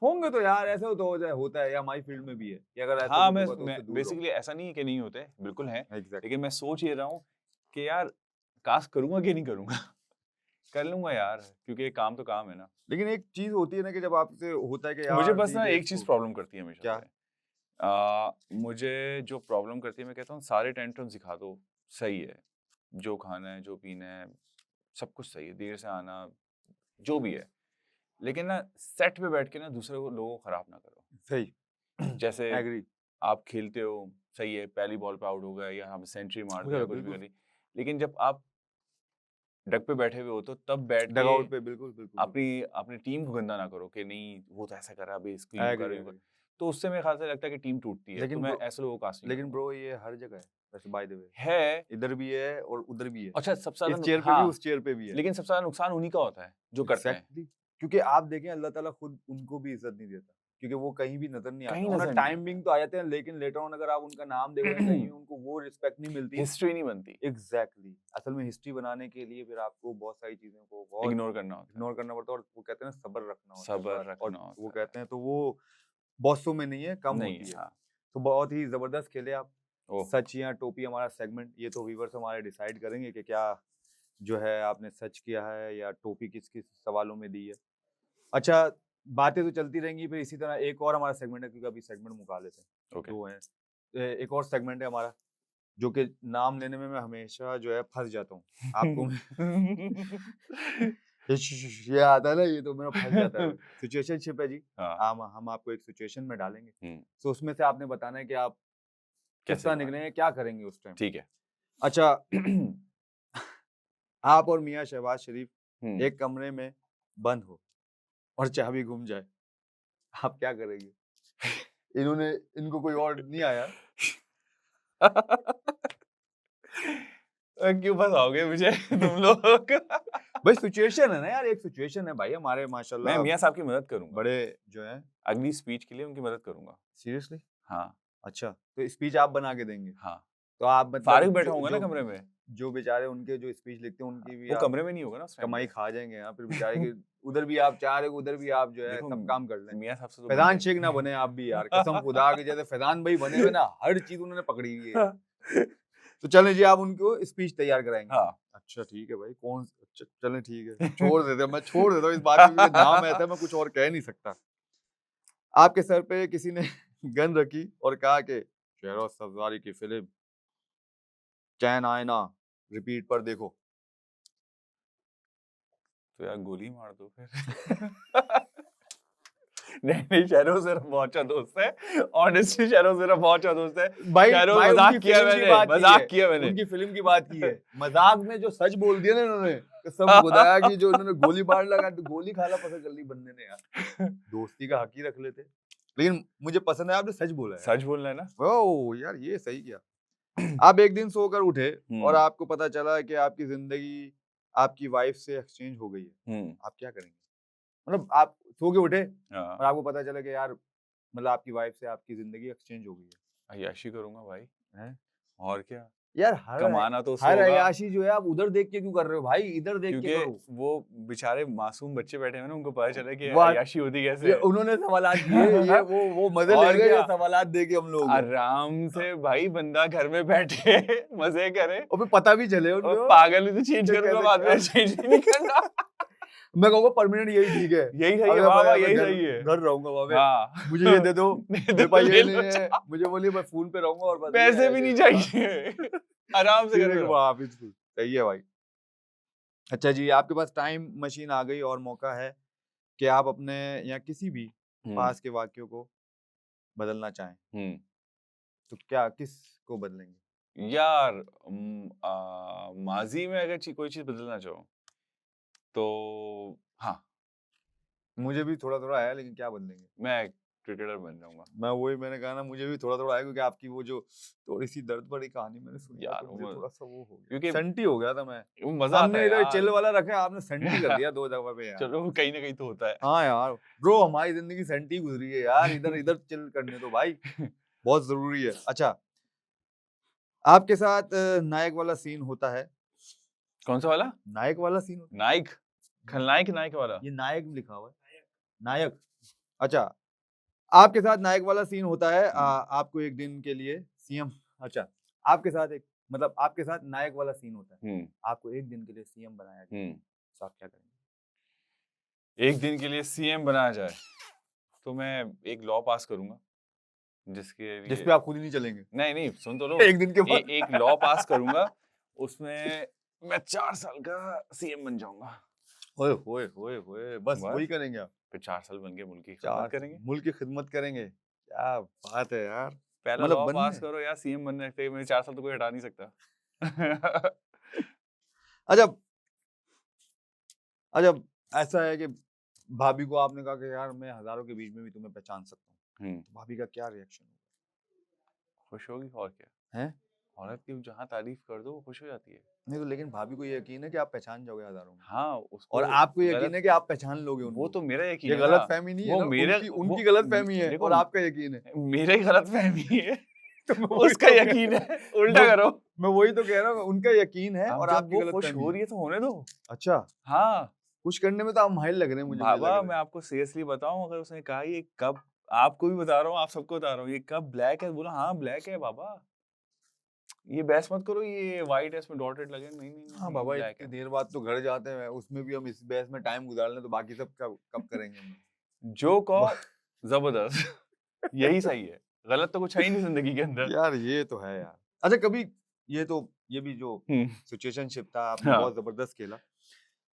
होंगे तो यार, ऐसे तो हो जाए, होता है, या हमारी फील्ड में भी है कि अगर ऐसा हाँ, कुछ होगा तो उससे मैं दूर बेसिकली ऐसा नहीं है कि नहीं होते, बिल्कुल हैं। एग्जैक्ट। लेकिन मैं सोच ये रहा हूँ कि यार कास्ट करूंगा कि नहीं करूंगा। कर लूंगा यार, क्योंकि ये काम तो काम है ना। लेकिन एक चीज होती है ना कि जब आपसे होता है कि मुझे यार बस ना ठीक है एक चीज इसको प्रॉब्लम करती है हमेशा क्या? से। मुझे जो प्रॉब्लम करती है, मैं कहता हूँ सारे टेंट्रम सिखा दो, सही है, जो खाना है जो पीना है सब कुछ सही है, देर से आना जो भी है, लेकिन ना सेट पे बैठ के ना दूसरे को लोगों को खराब ना करो। सही। जैसे एग्री। आप खेलते हो, सही है, पहली बॉल पे आउट हो गए या हम सेंचुरी मार हो दिया, जाएगा, कुछ भी बिल्कुल। कर ली, लेकिन जब आप डक पे बैठे हुए हो तो तब बैठ के डगआउट पे बिल्कुल बिल्कुल। अपनी अपनी टीम को गंदा ना करो कि नहीं वो तो ऐसा कर रहा है, अभी इसको यूं एग्री कर यूं कर। एग्री। तो उससे मेरे ख्याल से लगता है कि टीम टूटती है, तो लेकिन मैं ब्रो ऐसे लोगों को कास्ट नहीं लेकिन करूंगा। ब्रो ये हर जगह है वैसे, बाय द वे। है। इधर भी है और उधर भी है। अच्छा, सबसे इस चेयर ज्यादा पे भी, हाँ, उस चेयर पे भी है। लेकिन सबसे ज्यादा नुकसान उन्हीं का होता है जो करते हैं। एग्जैक्टली। क्योंकि आप देखें, अल्लाह ताला खुद उनको भी इज्जत नहीं देता, क्योंकि वो कहीं भी नजर नहीं कहीं आते। नजर नहीं टाइम बिंग तो आ जाते हैं, लेकिन लेटर ऑन अगर आप उनका नाम देखोगे कहीं भी उनको वो रिस्पेक्ट नहीं मिलती। हिस्ट्री नहीं बनती, एग्जैक्टली। असल में हिस्ट्री बनाने के लिए फिर आपको बहुत सारी चीजों को बहुत इग्नोर करना होता है, इग्नोर करना पड़ता है, और वो कहते हैं ना सब्र रखना होता है सब्र बस। और रखना वो होता कहते हैं तो वो बॉसों में नहीं है, कम नहीं होती है। है। हाँ, तो बहुत ही जबरदस्त खेले आप। ओह सच या टोपी हमारा सेगमेंट, ये तो व्यूअर्स हमारे डिसाइड करेंगे कि क्या जो है आपने सच किया है या टोपी किस किस सवालों में दी है। अच्छा, बातें तो चलती रहेंगी, फिर इसी तरह एक और हमारा सेगमेंट है, क्योंकि अभी सेगमेंट मुका लेते हैं, ओके। दो हैं। एक और सेगमेंट है हमारा, जो कि नाम लेने में मैं हमेशा जो है फंस जाता हूँ। आपको ये आता है ना, ये तो मेरा फंस जाता है। सिचुएशनशिप है जी। हाँ, हम आपको एक सिचुएशन में डालेंगे, हम्म, तो उसमें से आपने बताना है कि आप किस कैसे तरह बात? निकलेंगे, क्या करेंगे उस टाइम। ठीक है। अच्छा, आप और मियाँ शहबाज शरीफ हम्म, एक कमरे में बंद हो और चाबी गुम जाए, आप क्या करेंगे? इनको कोई और नहीं आया? क्यों फंसाओगे मुझे तुम लोग? भाई सिचुएशन है ना यार, एक सिचुएशन है भाई, हमारे मैं माशाल्लाह मियाँ साहब की मदद करूंगा, बड़े जो है। अगली स्पीच के लिए उनकी मदद करूंगा। सीरियसली? हाँ अच्छा, तो स्पीच आप बना के देंगे? हाँ, तो आप मतलब फारिग बैठा जो होऊंगा ना जो कमरे में। जो बेचारे उनके जो स्पीच लिखते हैं उनकी भी वो आप कमरे में नहीं होगा ना उस टाइम कमाई पे। खा जाएंगे यहाँ, फिर बेचारे की उधर भी आप चाह रहे हो, उधर भी आप जो है देखो सब काम कर लें। मियाँ साहब से तो फैजान बनता शेख ना बने आप भी यार, कसम खुदा के, जैसे फैजान भाई बने हुए ना, हर चीज उन्होंने पकड़ी हुई है यार। है। तो चलें जी, आप उनको स्पीच तैयार कराएंगे। हाँ, अच्छा ठीक है भाई, चलें ठीक है, छोड़ देते हैं, मैं छोड़ देता हूँ इस बात को, क्योंकि नाम ऐसा है मैं कुछ और कह नहीं सकता। आपके सर पे किसी ने गन रखी और कहा कि शेहरोज सफारी की फिल्म चैन आईना रिपीट पर देखो। तो यार गोली मार दो फिर। नहीं शहरोज मेरा बहुत अच्छा दोस्त है, ऑनेस्टली शहरोज मेरा बहुत अच्छा दोस्त है। भाई शहरोज भाई मजाक उनकी किया फिल्म की मैंने, बात की है, मजाक किया मैंने। उनकी फिल्म की बात की है, मजाक में जो सच बोल दिया ना इन्होंने, कसम खुदाया की जो उन्होंने गोली मार लगा, तो गोली खाना पसंद कर ली बंदे ने यार। दोस्ती का हक ही रख लेते, लेकिन मुझे पसंद है आपने सच बोला है। सच बोलना है ना। ओह यार, ये सही किया। आप एक दिन सोकर उठे और आपको पता चला कि आपकी जिंदगी आपकी वाइफ से एक्सचेंज हो गई है, आप क्या करेंगे? मतलब आप सो के उठे हाँ, और आपको पता चला कि यार मतलब आपकी वाइफ से आपकी जिंदगी एक्सचेंज हो गई है। अय्याशी करूंगा भाई, हैं? और क्या, यार कमाना तो उससे हर होगा। अय्याशी जो है आप उधर देख के क्यों कर रहे हो भाई, इधर देख के क्योंकि करो। वो बेचारे मासूम बच्चे बैठे हैं ना, उनको पता चला कि वाह, अय्याशी होती कैसे ये है। उन्होंने सवालात किए, ये वो मजे ले और गए क्या? ये सवालात दे के हम लोग। आराम से भाई बंदा घर में बैठे मजे करे, और फिर पता भी चले और उनको पागल भी तो चेंज कि करूंगा कैसे बाद में, चेंज नहीं करना। मैं कहूँगा परमानेंट यही ठीक है। यही सही है, अगर वाह वाह, मैं यही घर सही है। घर रहूंगा वहाँ पे, हाँ मुझे ये दे दो, मेरे पास ये ले लो, नहीं है, मुझे बोलिए मैं फोन पे रहूंगा और बस पैसे ये भी नहीं है। चाहिए, आराम से फिर घर एक में रहो। वाह बिल्कुल सही है भाई। अच्छा जी, आपके पास टाइम मशीन आ गई और मौका है कि आप अपने या किसी भी पास के वाक्यों को बदलना चाहें, हम्म तो क्या किसको बदलेंगे? यार माजी में अगर कोई चीज बदलना चाहो तो हाँ, मुझे भी थोड़ा थोड़ा है, लेकिन क्या बदलेंगे? मैं क्रिकेटर बन जाऊंगा मैंने कहा ना, मुझे भी थोड़ा थोड़ा है, क्योंकि आपकी वो जो थोड़ी सी दर्द भरी कहानी मैंने सुनी ना, यार। तो मुझे थोड़ा सा वो हो गया, क्योंकि सेंटी हो गया था मैं। वो मजा आता हमने है इधर यार। चिल वाला रखा है, आपने सेंटी कर दिया 2 जगह पे यार। चलो कहीं ना कहीं तो होता है। हाँ यार ब्रो, हमारी जिंदगी सेंटी गुजरी है यार, इधर इधर चिल करने दो भाई, बहुत जरूरी है। अच्छा, आपके साथ नायक वाला सीन होता है? कौन सा वाला? नायक वाला सीन होता नायक, खलनायक, नायक वाला। है? ये नायक लिखा हुआ है, नायक। अच्छा, आपके साथ नायक वाला सीन होता है, आपको एक दिन के लिए सीएम, अच्छा आपके साथ एक, मतलब आपके साथ नायक वाला सीन होता है, आपको एक दिन के लिए सीएम बनाया जाए, तो आप क्या करेंगे? एक दिन के लिए सीएम बनाया जाए तो मैं एक लॉ पास करूंगा जिसके जिस लिए पे आप खुद ही नहीं चलेंगे नहीं नहीं सुन तो लो, एक दिन के बाद। एक लॉ पास करूंगा, उसमें मैं 4 साल का सीएम बन जाऊंगा। ओए होए होए होए, बस वही करेंगे आप? फिर 4 साल बन के मुल्क की चार खिदमत करेंगे। मुल्क की खिदमत करेंगे, क्या बात है यार। पहला मतलब लॉ बनने पास करो यार, सीएम बनने से मेरे 4 साल तो कोई हटा नहीं सकता। अच्छा, अच्छा ऐसा है कि भाभी को आपने कहा कि यार मैं हजारों के बीच में भी तुम्हें पहचान सकता हूँ, तो भाभी का क्या रिएक्शन होगा? खुश होगी और क्या है? औरत की जहाँ तारीफ कर दो वो खुश हो जाती है। नहीं तो, लेकिन भाभी को ये यकीन है कि आप पहचान जाओगे हजारों में, हाँ, और उसको आपको यकीन गलत, है कि आप पहचान लोगे उनको। वो तो मेरा यकीन ये है गलत ना। फहमी नहीं है वो ना, मेरा उनकी गलत फहमी है देखो और आपका यकीन है। मेरा ही गलत फहमी है, तो मैं वही उसका तो कह यकीन रहा है, उल्टा मैं- करो। मैं वही तो कह रहा हूँ, उनका यकीन है अब और जब आपकी वो गलत खुश फहमी हो है। रही है तो होने दो। अच्छा, हाँ खुश करने में तो आप माहिर लग रहे हैं मुझे लग बाबा, रहा मैं है। आपको सीरियसली बताऊं, अगर उसने कहा ये कब, आपको भी बता रहा हूँ, आप सबको बता रहा हूँ, ये कब ब्लैक है, बोला हाँ ब्लैक है बाबा, ये बहस मत करो, ये व्हाइट है इसमें डॉटेड लगे, नहीं नहीं हाँ नहीं बाबा, ब्लैक इतनी है। देर बाद तो घर जाते हैं, उसमें भी हम इस बहस में टाइम गुजार लें तो बाकी सब कब करेंगे हम? जो कहो जबरदस्त, यही सही है, गलत तो कुछ है ही नहीं जिंदगी के अंदर। यार ये तो है यार। अच्छा, कभी ये भी जो सिचुएशनशिप था आपने हाँ बहुत जबरदस्त खेला,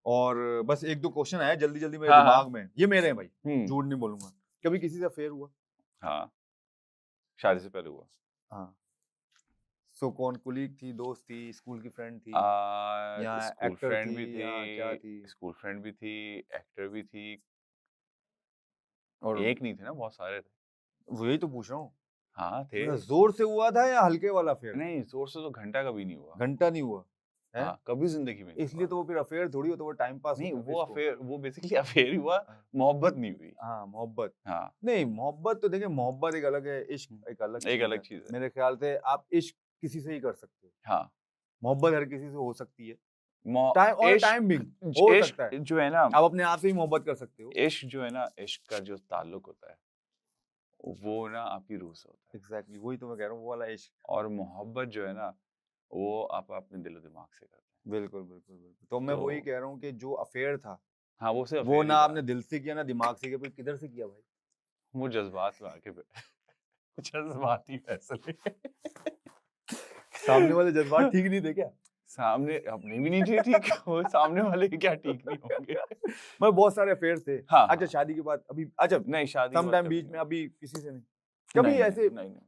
और बस 1-2 क्वेश्चन आया जल्दी जल्दी मेरे हाँ दिमाग में, ये मेरे हैं भाई, हाँ झूठ नहीं बोलूंगा। कभी किसी से अफेयर हुआ? हाँ, शादी से पहले हुआ। हाँ। सो कौन, कुलीग थी, दोस्त थी, स्कूल की फ्रेंड थी, या स्कूल एक्टर फ्रेंड थी, भी या क्या थी, थी? स्कूल फ्रेंड भी थी, एक्टर भी थी, और एक नहीं थे ना, बहुत सारे थे। वही तो पूछ रहा हूँ, हाँ थे, मतलब जोर से हुआ था या हल्के वाला अफेयर? नहीं जोर से तो घंटा कभी नहीं हुआ। घंटा नहीं हुआ है? हाँ, कभी जिंदगी में नहीं इसलिए हुआ। तो वो फिर अफेयर थोड़ी हो, तो वो टाइम पास नहीं होता है वो इसको। अफेयर, वो बेसिकली अफेयर ही हुआ, हाँ। मोहब्बत नहीं हुई। हाँ, मोहब्बत। हाँ, नहीं, मोहब्बत तो देखिए, मोहब्बत एक अलग है, इश्क एक अलग एक चीज अलग है। चीज है। मेरे ख्याल से आप इश्क किसी से ही कर सकते हो, हाँ, मोहब्बत हर किसी से हो सकती है, मो- टाइम और इश्क, टाइम भी हो सकता इश्क है। जो है ना, आप अपने आप से ही मोहब्बत कर सकते हो। इश्क जो है ना, इश्क का जो ताल्लुक होता है वो ना आपकी रूह से होता है, एग्जैक्टली, वही तो मैं कह रहा हूँ, वो वाला इश्क। और मोहब्बत जो है ना वो आप अपने दिलो दिमाग से करते हैं। बिल्कुल बिल्कुल बिल्कुल, तो मैं वही तो कह रहा हूँ कि जो अफेयर था, हाँ, वो सिर्फ वो अफेयर ही ना था, आपने दिल से किया ना दिमाग से किया, फिर किधर से किया भाई? वो जज्बात में आके जज्बाती फैसले। सामने वाले जज्बात ठीक नहीं थे क्या? सामने अपने भी नहीं थे ठीक, वो सामने वाले के क्या ठीक नहीं होंगे। मैं बहुत सारे अफेयर थे। हाँ अच्छा, शादी के बाद अभी, अच्छा नहीं, शादी के सम बाद टाइम कभी बीच नहीं में हुआ। अभी किसी से नहीं, नहीं कभी नहीं ऐसे नहीं नहीं,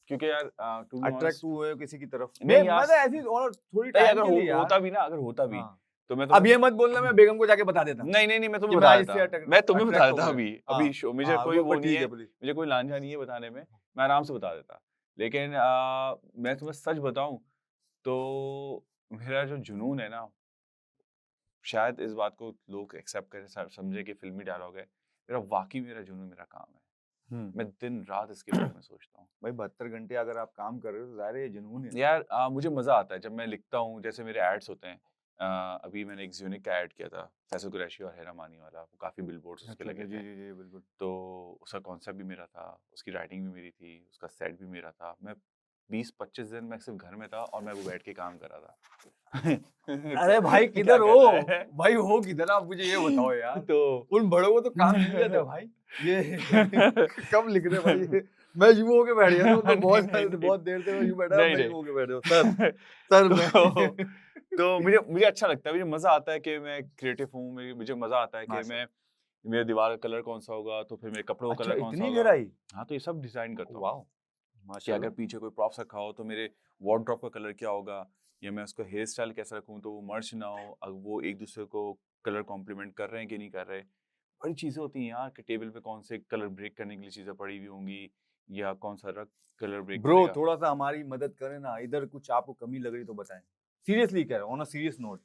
क्योंकि यार टू बी अट्रैक्ट ऑनेस्ट, हुए हो किसी की तरफ? नहीं यार, मतलब ऐसी और थोड़ी नहीं टाइम अगर के लिए यार। होता भी ना, अगर होता भी हाँ। तो मैं अब ये तुम्हें, मत बोलना मैं बेगम को जाके बता देता नहीं नहीं नहीं, मैं कि तुम्हें मैं बता इससे देता, मैं तुम्हें बता अट्रैक्ट हो देता, गया। अभी हाँ, अभी शो मुझे हाँ, कोई वो पर नहीं ठीक है, है प्लीज। मुझे कोई लांछा नहीं है बताने में, मैं आराम से बता देता। लेकिन मैं तुम्हें सच बताऊं तो मेरा जो जुनून है ना, शायद इस बात को लोग एक्सेप्ट करें, समझे कि फिल्मी डायलॉग है, मेरा वाकई मेरा जुनून मेरा काम है, मैं दिन रात इसके बारे में सोचता हूँ। भाई 72 घंटे अगर आप काम कर रहे हो तो जाहिर है ये जुनून है। यार मुझे मजा आता है जब मैं लिखता हूँ, जैसे मेरे एड्स होते हैं, अभी मैंने एक ज़्यूनिक का ऐड किया था, फैसल कुरैशी और हेरा मानी वाला, वो काफ़ी बिलबोर्ड्स उस पे लगे जी थे, जी जी बिल्कुल। तो उसका कॉन्सेप्ट भी मेरा था, उसकी राइटिंग भी मेरी थी, उसका सेट भी मेरा था, मैं 20-25 दिन मैं सिर्फ घर में था और मैं वो बैठ के काम कर रहा था। अरे भाई क्या किधर हो? करना है? भाई हो किधर? आप मुझे ये बताओ यार। तो उन बड़ों को तो काम मिल जाता है भाई। ये कब लिख रहे भाई ये? मैं यूं होके बैठ गया था, मतलब बहुत नहीं, नहीं, बहुत देर से मैं यूं बैठा, नहीं, मैं नहीं। यूं होके बैठ गया सर मैं तो मुझे मुझे अच्छा लगता है, मुझे मजा आता है कि मैं क्रिएटिव हूँ, मुझे मजा आता है कि माशाल्लाह। मैं मेरे दीवार का कलर कौन सा होगा, तो फिर मेरे कपड़ों का अच्छा कलर कौन सा इतनी होगा। गहराई? हाँ, तो ये सब डिजाइन करता हूँ वाह कि माशाल्लाह। अगर पीछे कोई प्रॉप्स रखा हो तो मेरे वार्डरोब का कलर क्या होगा, या मैं उसका हेयर स्टाइल कैसा रखूँ तो वो मर्च ना हो, वो एक दूसरे को कलर कॉम्प्लीमेंट कर रहे हैं कि नहीं कर रहे। बड़ी चीजें होती हैं यार कि टेबल पे कौन से कलर ब्रेक करने के लिए चीजें पड़ी हुई होंगी, या कौन सा रंग कलर ब्रेक ब्रो करेगा। थोड़ा सा हमारी मदद करें ना, इधर कुछ आपको कमी लग रही तो बताएं। सीरियसली कह रहा हूँ, on a serious note,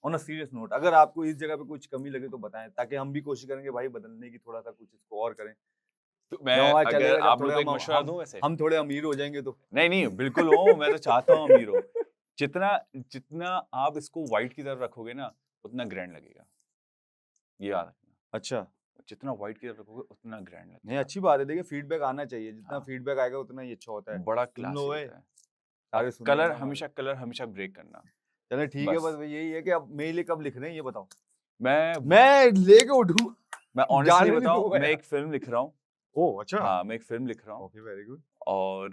on a serious note, अगर आपको इस जगह पे कुछ कमी लगे तो बताएं, ताकि हम भी कोशिश करेंगे भाई बदलने की, थोड़ा सा कुछ इसको और करें। तो मैं जब हमारा अगर चलेगा, जब आप लोग थोड़े को एक मशवरा दूं वैसे, हम थोड़े अमीर हो जाएंगे तो। नहीं नहीं बिल्कुल हो, मैं तो चाहता हूँ अमीर हो। जितना जितना आप इसको व्हाइट की तरफ रखोगे ना उतना ग्रैंड लगेगा, ये याद रखना। अच्छा जितना व्हाइट की तरफ रखोगे उतना ग्रैंड नहीं, लगेगा। अच्छी बात है। देखिए फीडबैक आना चाहिए, जितना हाँ, फीडबैक आएगा उतना ही अच्छा होता है। बड़ा सुन क्लासी लो ओए, होता है। सारे अब सुनिए ना हमारे। कलर हमेशा ब्रेक करना। चले ठीक है, बस बस यही है कि अब मेरे लिए कब लिख रहे हैं ये बताओ, मैं मैं लेके उठूं। मैं ऑनेस्टली जाने नहीं बताऊं, दूंगा मैं यार। एक फिल्म लिख रहा हूँ। ओह अच्छा, हाँ, मैं एक फिल्म लिख रहा हूँ ओके वेरी गुड। और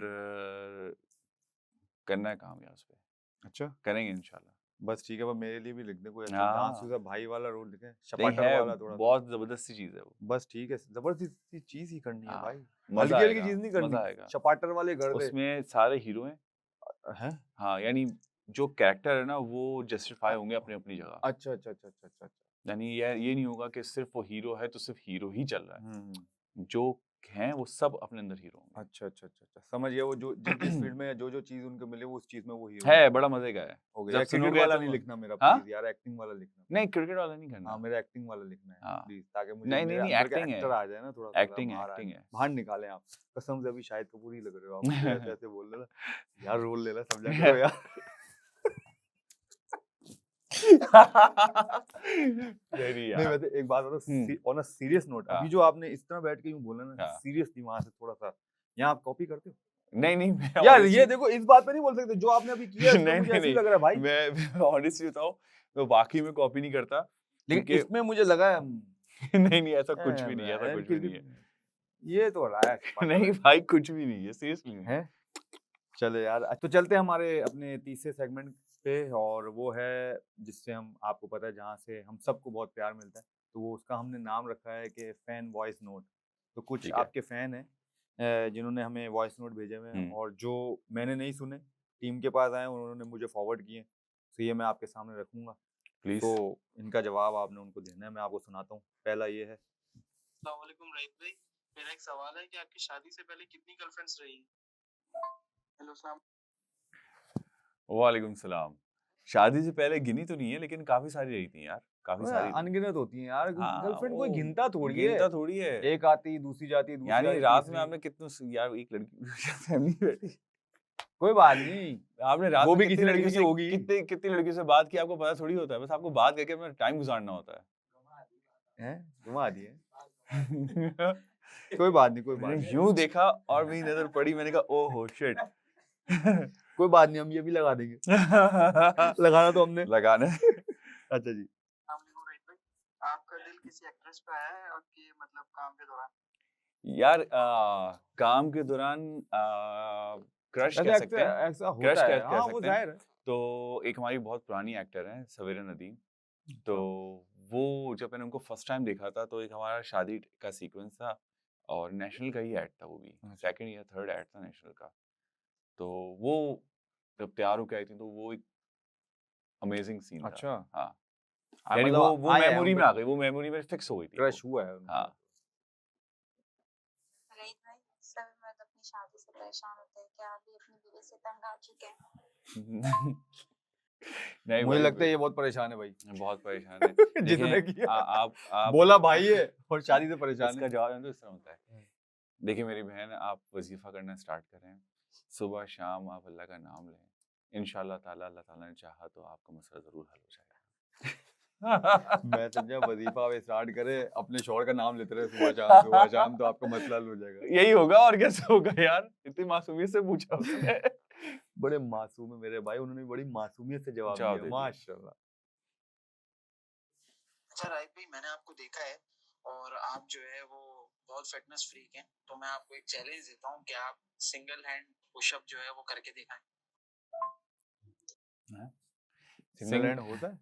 करना है काम यार उस पे, अच्छा करेंगे इंशाल्लाह। बस ठीक है, बस मेरे लिए भी लिख दे कोई अच्छा दांसू हाँ, सा भाई वाला रोल लिखे, नहीं चपाटर है, वाला थोड़ा सा। बहुत जबरदस्त सी चीज है वो। बस ठीक है, जबरदस्ती चीज ही करनी है हाँ, भाई, मजा हल्की हल्की आएगा, चीज नहीं मजा करनी, आएगा। चपाटर वाले कर दे। उसमें सारे हीरो हैं। हैं? हाँ, यानी जो कैरेक्टर है ना वो जस्टिफाई होंगे अपनी अपनी जगह। अच्छा अच्छा अच्छा अच्छा अच्छा अच्छा। यानी ये नहीं होगा कि सिर्फ वो हीरो है तो सिर्फ हीरो ही चल रहा हम्म है। जो हैं वो सब अपने अंदर हीरो होंगे। अच्छा अच्छा अच्छा अच्छा, समझ गया। वो जो जिस जिस फील्ड में जो जो चीज उनको मिले वो उस चीज में वो हीरो है, बड़ा मजे का है। हो गया। जब यार क्रिकेट सुनोगे वाला तो नहीं लिखना मेरा हाँ? प्लीज यार, एक्टिंग वाला लिखना। नहीं, क्रिकेट वाला नहीं हाँ करना। मेरा एक्टिंग वाला लिखना है हाँ। प्लीज, ताकि मुझे नहीं, मेरे नहीं, अंदर का एक्टिंग है। एक्टर आ जाए ना, थोड़ा सा एक्टिंग है, बाहर आ एक्टिंग जाए, है। बाहर निकालें आप। कसम से अभी शायद कपूर ही लग रहे हो आप मुझे, ऐसे ऐसे बोल रहे ना यार, रोल ले ला समझा करो यार। नहीं नहीं यार। वैसे एक बात बताओ, ऑन अ सीरियस नोट, अभी हाँ। जो आपने इस तरह बैठ के यूं बोला ना, हाँ। सीरियसली वहां से थोड़ा सा, यहाँ आप कॉपी करते हो नहीं, नहीं, मैं यार? ये honestly- देखो इस बात पे नहीं बोल सकते, जो आपने अभी किया है, इस पे नहीं, मुझे नहीं, ऐसे ही नहीं, लग रहा है भाई। मैं ऑनेस्टली बताऊं, मैं वाकई में कॉपी नहीं करता, लेकिन क्योंकि इसमें मुझे लगा है नहीं, नहीं, ऐसा कुछ भी नहीं है, ऐसा यार, कुछ भी नहीं है। ये तो रहा है नहीं भाई, कुछ भी नहीं है, सीरियसली नहीं। है। चलो यार, तो चलते हैं हमारे अपने तीसरे सेगमेंट पे, और वो है जिससे हम, आपको पता है, जहाँ से हम सबको बहुत प्यार मिलता है, तो वो उसका हमने नाम रखा है कि फैन वॉइस नोट। तो कुछ ठीक है। आपके फैन हैं जिन्होंने हमें वॉइस नोट भेजे हुए हैं, और जो मैंने नहीं सुने, टीम के पास आए, उन्होंने मुझे फॉरवर्ड किए, तो ये मैं आपके सामने रखूंगा। प्लीज। तो इनका जवाब आपने उनको देना है, मैं आपको सुनाता हूँ। पहला ये है। अस्सलाम वालेकुम रईस भाई, मेरा एक सवाल है कि आपकी शादी से पहले कितनी गर्लफ्रेंड्स रही? हेलो सलाम। वालेकुम सलाम। शादी से पहले गिनी तो नहीं है, लेकिन काफी सारी रही थी यार, काफी सारी थी। अनगिनत होती हैं यार, हाँ, गर्लफ्रेंड कोई वो गिनता थोड़ी है, गिनता थोड़ी है। एक आती दूसरी जाती, दूसरी यानी आती रात में तीसरी। आपने कितने यार, एक लड़की फैमिली बैठी, कोई बात नहीं, आपने रात वो में भी किसी लड़की की होगी। कितनी लड़कियों से बात की आपको पता थोड़ी होता है, बस आपको बात करके अपना टाइम गुजारना होता हैं घुमा दिए। है। कोई बात नहीं, कोई बात मैंने नहीं, यूं देखा और मेरी नजर पड़ी, मैंने कहा ओहो शिट। कोई बात नहीं, हम ये भी लगा देंगे। लगाना तो हमने लगाने। अच्छा जी। अस्सलाम वालेकुम रईस भाई, आपका दिल किसी एक्ट्रेस पे आया है आपके मतलब काम के दौरान? यार काम के दौरान क्रश कह ऐसा सकते हैं, ऐसा क्रश होता है, कह हाँ वो सकते हैं। जाहिर है। तो एक हमारी बहुत पुरानी एक्टर हैं सवेरा नदीम, तो अच्छा। वो जब मैंने उनको फर्स्ट टाइम देखा था, तो एक हमारा शादी का सीक्वेंस था और नेशनल का ही ऐड था, वो भी अच्छा। सेकंड या थर्ड ऐड था नेशनल का। तो वो जब तैयार होके आई थी तो वो एक अमेजिंग सीन था। अच्छा हाँ, हाँ, यानी मतलब वो आए हैं मेमोरी हम, में आ गई, वो मेमोरी में फिक्स हो गई थी क्रश वो। हुआ है उनका। हाँ। रईस भाई, सब मर्द अपनी शादी से परेशान होते हैं, क्या आप भी अपनी बीवी से तंग आ चुके हैं? नहीं मुझे भाई, लगता है ये बहुत परेशान है भाई, बहुत परेशान है। जिसने देखें, किया आप बोला भाई है और शादी से परेशान इसका है। जवाब तो इस तरह होता है। देखिए मेरी बहन, आप वजीफा करना स्टार्ट करें, सुबह शाम आप अल्लाह का नाम लें, इंशाल्लाह ताला अल्लाह ताला ने चाहा तो आपका मसला जरूर हल हो जाएगा। मैसेंजर वजीफा में स्टार्ट करे, अपने शोहर का नाम लेते रहे सुबह शाम, तो आपका मसला हल हो जाएगा। यही होगा और कैसे होगा यार, इतनी मासूमियत से पूछा उसने। बड़े मासूम है मेरे भाई, उन्होंने बड़ी मासूमियत से जवाब जवाब दिया, दे दिया। माशाल्लाह। अच्छा राहिब भाई, मैंने आपको देखा है और आप जो है वो बहुत फिटनेस फ्रीक हैं, तो मैं आपको एक चैलेंज देता हूँ कि आप सिंगल हैंड पुशअप जो है वो करके दिखाएं। सिंगल हैंड होता है?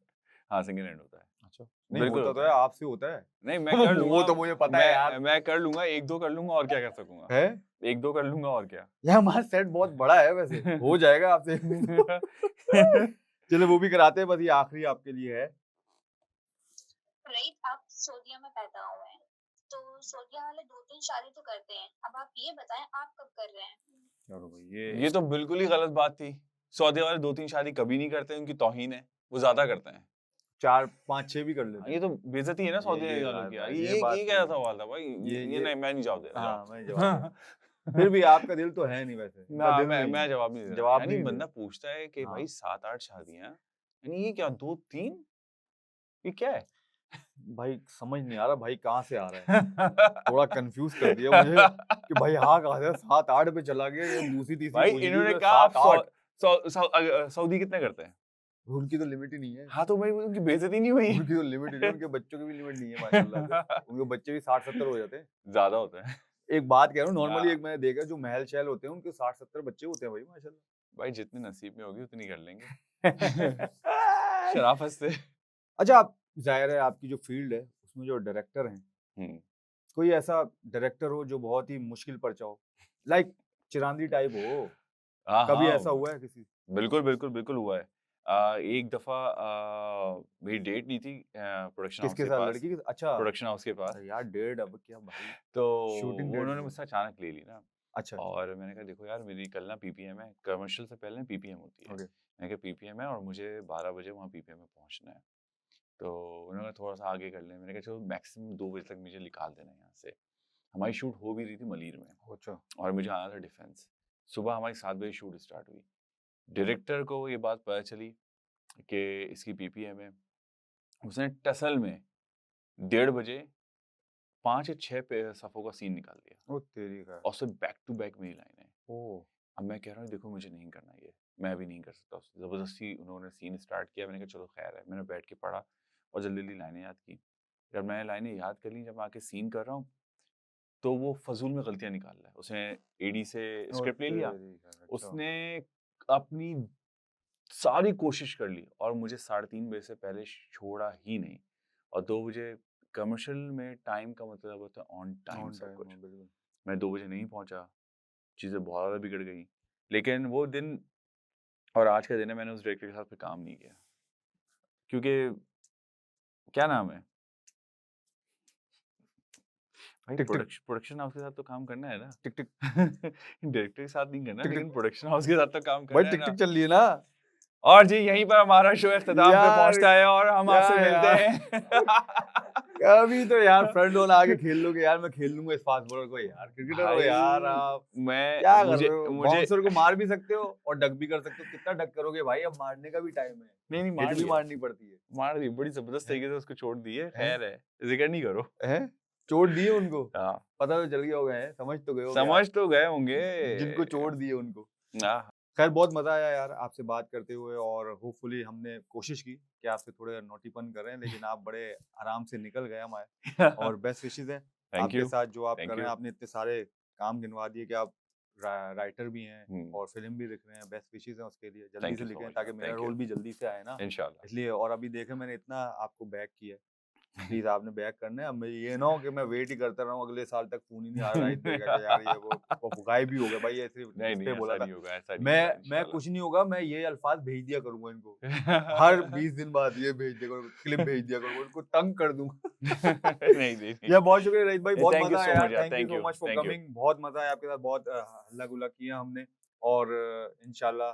हाँ, सिंगल हैंड होता है। अच्छा, नहीं बिल्कुल होता तो होता है, है। आपसे होता है। नहीं, मैं कर लूंगा। वो तो मुझे पता है यार। मैं कर लूंगा, 1-2 कर लूंगा, और क्या कर सकूंगा। है 1-2 कर लूंगा और क्या। यार, हमारा सेट बहुत बड़ा है वैसे, हो जाएगा आपसे। चलो वो भी कराते हैं, बस ये आखिरी आपके लिए है। राइट, आप सऊदीया में पैदा हुए हैं, तो सऊदीया वाले 2-3 शादी तो करते हैं। अब आप ये बताएं आप कब कर रहे हैं? चलो भाई, ये तो बिल्कुल ही गलत बात थी। सऊदी वाले 2-3 शादी कभी नहीं करते, उनकी तौहीन है, वो ज्यादा करते हैं। 4, 5, 6 भी कर लेते ये हैं। तो बेइज्जती है ना सऊदी ये वालों की यार। बात- ये बात क्या सही है। सवाल था भाई। ये नहीं, मैं नहीं जवाब दे रहा। हाँ, मैं जवाब दे रहा। फिर भी आपका दिल तो है नहीं वैसे। ना, दिल नहीं मैं है। जवाब नहीं दे रहा। जवाब यानी नहीं बंदा दे पूछता है कि हाँ। भाई 7-8 शादियां, यानी ये क्या 2-3, ये क्या है? भाई समझ नहीं आ रहा, भाई कहाँ से आ रहा है? थोड़ा कंफ्यूज कर दिया मुझे कि भाई हाँ कहाँ से 7-8 पे चला गया, ये दूसरी तीसरी भाई पूछ ली इन्होंने मैं, कहा आप 7-8। सऊदी कितने करते हैं? उनकी तो लिमिट ही नहीं है। हाँ, तो भाई उनकी बेइज्जती नहीं हुई। उनकी तो लिमिट ही नहीं है, उनके बच्चों की भी लिमिट नहीं है माशाल्लाह से। उनके बच्चे भी 60-70 हो जाते हैं। ज्यादा होता है एक बात कह रहा हूँ, नॉर्मली हाँ। एक मैंने देखा जो महल शहल होते हैं उनके 60-70 बच्चे होते हैं भाई माशाल्लाह। भाई जितने नसीब में होगी उतनी कर लेंगे। शराफत से। अच्छा, आप जाहिर है आपकी जो फील्ड है उसमें जो डायरेक्टर हैं, हम्म। कोई ऐसा डायरेक्टर हो जो बहुत ही मुश्किल पर्चा हो, लाइक चिरांदी टाइप हो, हाँ, कभी हाँ, ऐसा हुआ है किसी? बिल्कुल हुआ है। एक दफा मेरी डेट नहीं थी प्रोडक्शन हाउस किसके के साथ, पास। लड़की के? अच्छा, प्रोडक्शन हाउस के पास। अरे यार डेढ़, अब क्या भाई, तो शूटिंग वो डेढ़ उन्होंने की। मुझसे अचानक ले ली ना। अच्छा, और मैंने कहा देखो यार, मेरी कल ना पीपीएम है, कमर्शियल से पहले पीपीएम होती है। ओके, मैंने कहा पीपीएम है और मुझे 12 बजे वहाँ पीपीएम में पहुँचना है। तो उन्होंने कहा थोड़ा सा आगे कर लें। मैंने कहा चलो मैक्सिमम 2 बजे तक मुझे निकाल देना यहाँ से। हमारी शूट हो भी रही थी मलीर में अच्छा, और मुझे आना था डिफेंस। सुबह हमारी 7 बजे शूट स्टार्ट हुई। डायरेक्टर को ये बात पता चली कि इसकी पीपीएम है। उसने टसल में 1:30 बजे 5 या 6 सफ़ों का सीन निकाल दिया ओ तेरी का, और उससे बैक टू बैक मेरी लाइनें। ओ अब मैं कह रहा हूँ देखो मुझे नहीं करना ये, मैं अभी नहीं कर सकता। उससे ज़बरदस्ती उन्होंने सीन स्टार्ट किया। मैंने कहा चलो खैर है। मैंने बैठ के पढ़ा और जल्दी लाइनें याद की। जब मैंने लाइनें याद कर ली, जब आके सीन कर रहा हूँ, तो वो फजूल में गलतियाँ निकाल रहा है। उसने एडी से ओ स्क्रिप्ट ले लिया, तेरी का, अच्छा। उसने अपनी सारी कोशिश कर ली और मुझे 3:30 बजे से पहले छोड़ा ही नहीं। और 2 बजे कमर्शियल में टाइम का मतलब होता है ऑन टाइम ऑन सब टाइम, कुछ। बिल्कुल। मैं 2 बजे नहीं पहुंचा, चीज़ें बहुत ज़्यादा बिगड़ गई। लेकिन वो दिन और आज का दिन है, मैंने उस डायरेक्टर के साथ फिर काम नहीं किया, क्योंकि क्या नाम है भाई, टिक टिक प्रोडक्शन हाउस के साथ तो काम करना है ना। टिक टिक डायरेक्टर के साथ नहीं करना, टिक लेकिन टिक, प्रोडक्शन हाउस के साथ तो काम भाई करना है टिक ना। टिक चल रही है ना और जी यहीं पर हमारा शो इख्तिताम पे यार, पहुंचता है और हम आपसे क्या मिलते यार। हैं। कभी तो यार फ्रंट ऑन आके खेल लोगे यार, मैं खेल लूंगा इस फास्ट बॉलर को यार, क्रिकेटर हो भाई, यार आप, मैं क्या कर मुझे रहे हो? मुझे बाउंसर को मार भी सकते हो और डक भी कर सकते हो, कितना डक करोगे भाई, अब मारने का भी टाइम है, नहीं हिट मार भी दिया, मारनी पड़ती है। मार दी बड़ी जबरदस्त तरीके से उसको छोड़ दी है। हैं? खैर है, जिक्र नहीं करो। हैं? चोट दिए उनको, हाँ, पता तो चल गया होगा, है समझ तो गए होगे आप, समझ तो गए होंगे जिनको चोट दिए उनको। हाँ, खैर बहुत मजा आया यार आपसे बात करते हुए, और होपफुली हमने कोशिश की कि आपसे थोड़े नोटीपन करें, लेकिन आप बड़े आराम से निकल गए हमारे, और बेस्ट विशेज है थैंक आपके यू। साथ जो आप Thank कर रहे हैं। you. आपने इतने सारे काम गिनवा दिए कि आप राइटर भी हैं और फिल्म भी लिख रहे हैं, बेस्ट विशेज हैं उसके लिए, जल्दी Thank से you so लिखें much, ताकि man. मेरा Thank रोल you. भी जल्दी से आए ना, इंशाल्लाह। इसलिए। और अभी देखे मैंने इतना आपको बैक किया है, प्लीज आपने बैक करना है। अब मैं ये ना हो कि मैं वेट ही करता रहूं अगले साल तक, फोन ही नहीं आ रहा है कि यार ये वो गायब भी हो गया भाई, ऐसे नहीं इस नहीं पे बोला ऐसा था। नहीं होगा, ऐसा नहीं होगा मैं इंशाल्लाह। कुछ नहीं होगा, मैं ये अल्फाज भेज दिया करूंगा इनको, हर 20 दिन बाद ये भेज दिया करो, क्लिप भेज दिया करो, उनको तंग कर दूंगा। नहीं नहीं नहीं। या बहुत शुक्रिया रईस भाई, बहुत Thank you मजा so आया यार, much, यार. Thank you Thank so you. Much for Thank you. Coming, बहुत मजा आया आपके साथ, बहुत हल्ला गुल्ला किया हमने, और इंशाल्लाह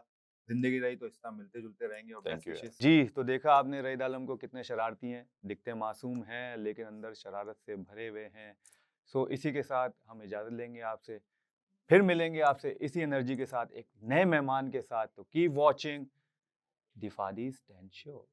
जिंदगी रही तो इस तरह मिलते जुलते रहेंगे, और Thank बेस्ट you, यार. विशेस। जी, तो देखा आपने रईद आलम को, कितने शरारती हैं, दिखते मासूम हैं लेकिन अंदर शरारत से भरे हुए हैं। सो इसी के साथ हम इजाज़त लेंगे आपसे, फिर मिलेंगे आपसे इसी एनर्जी के साथ एक नए मेहमान के साथ। तो कीप वॉचिंग द फादीज 10 शो।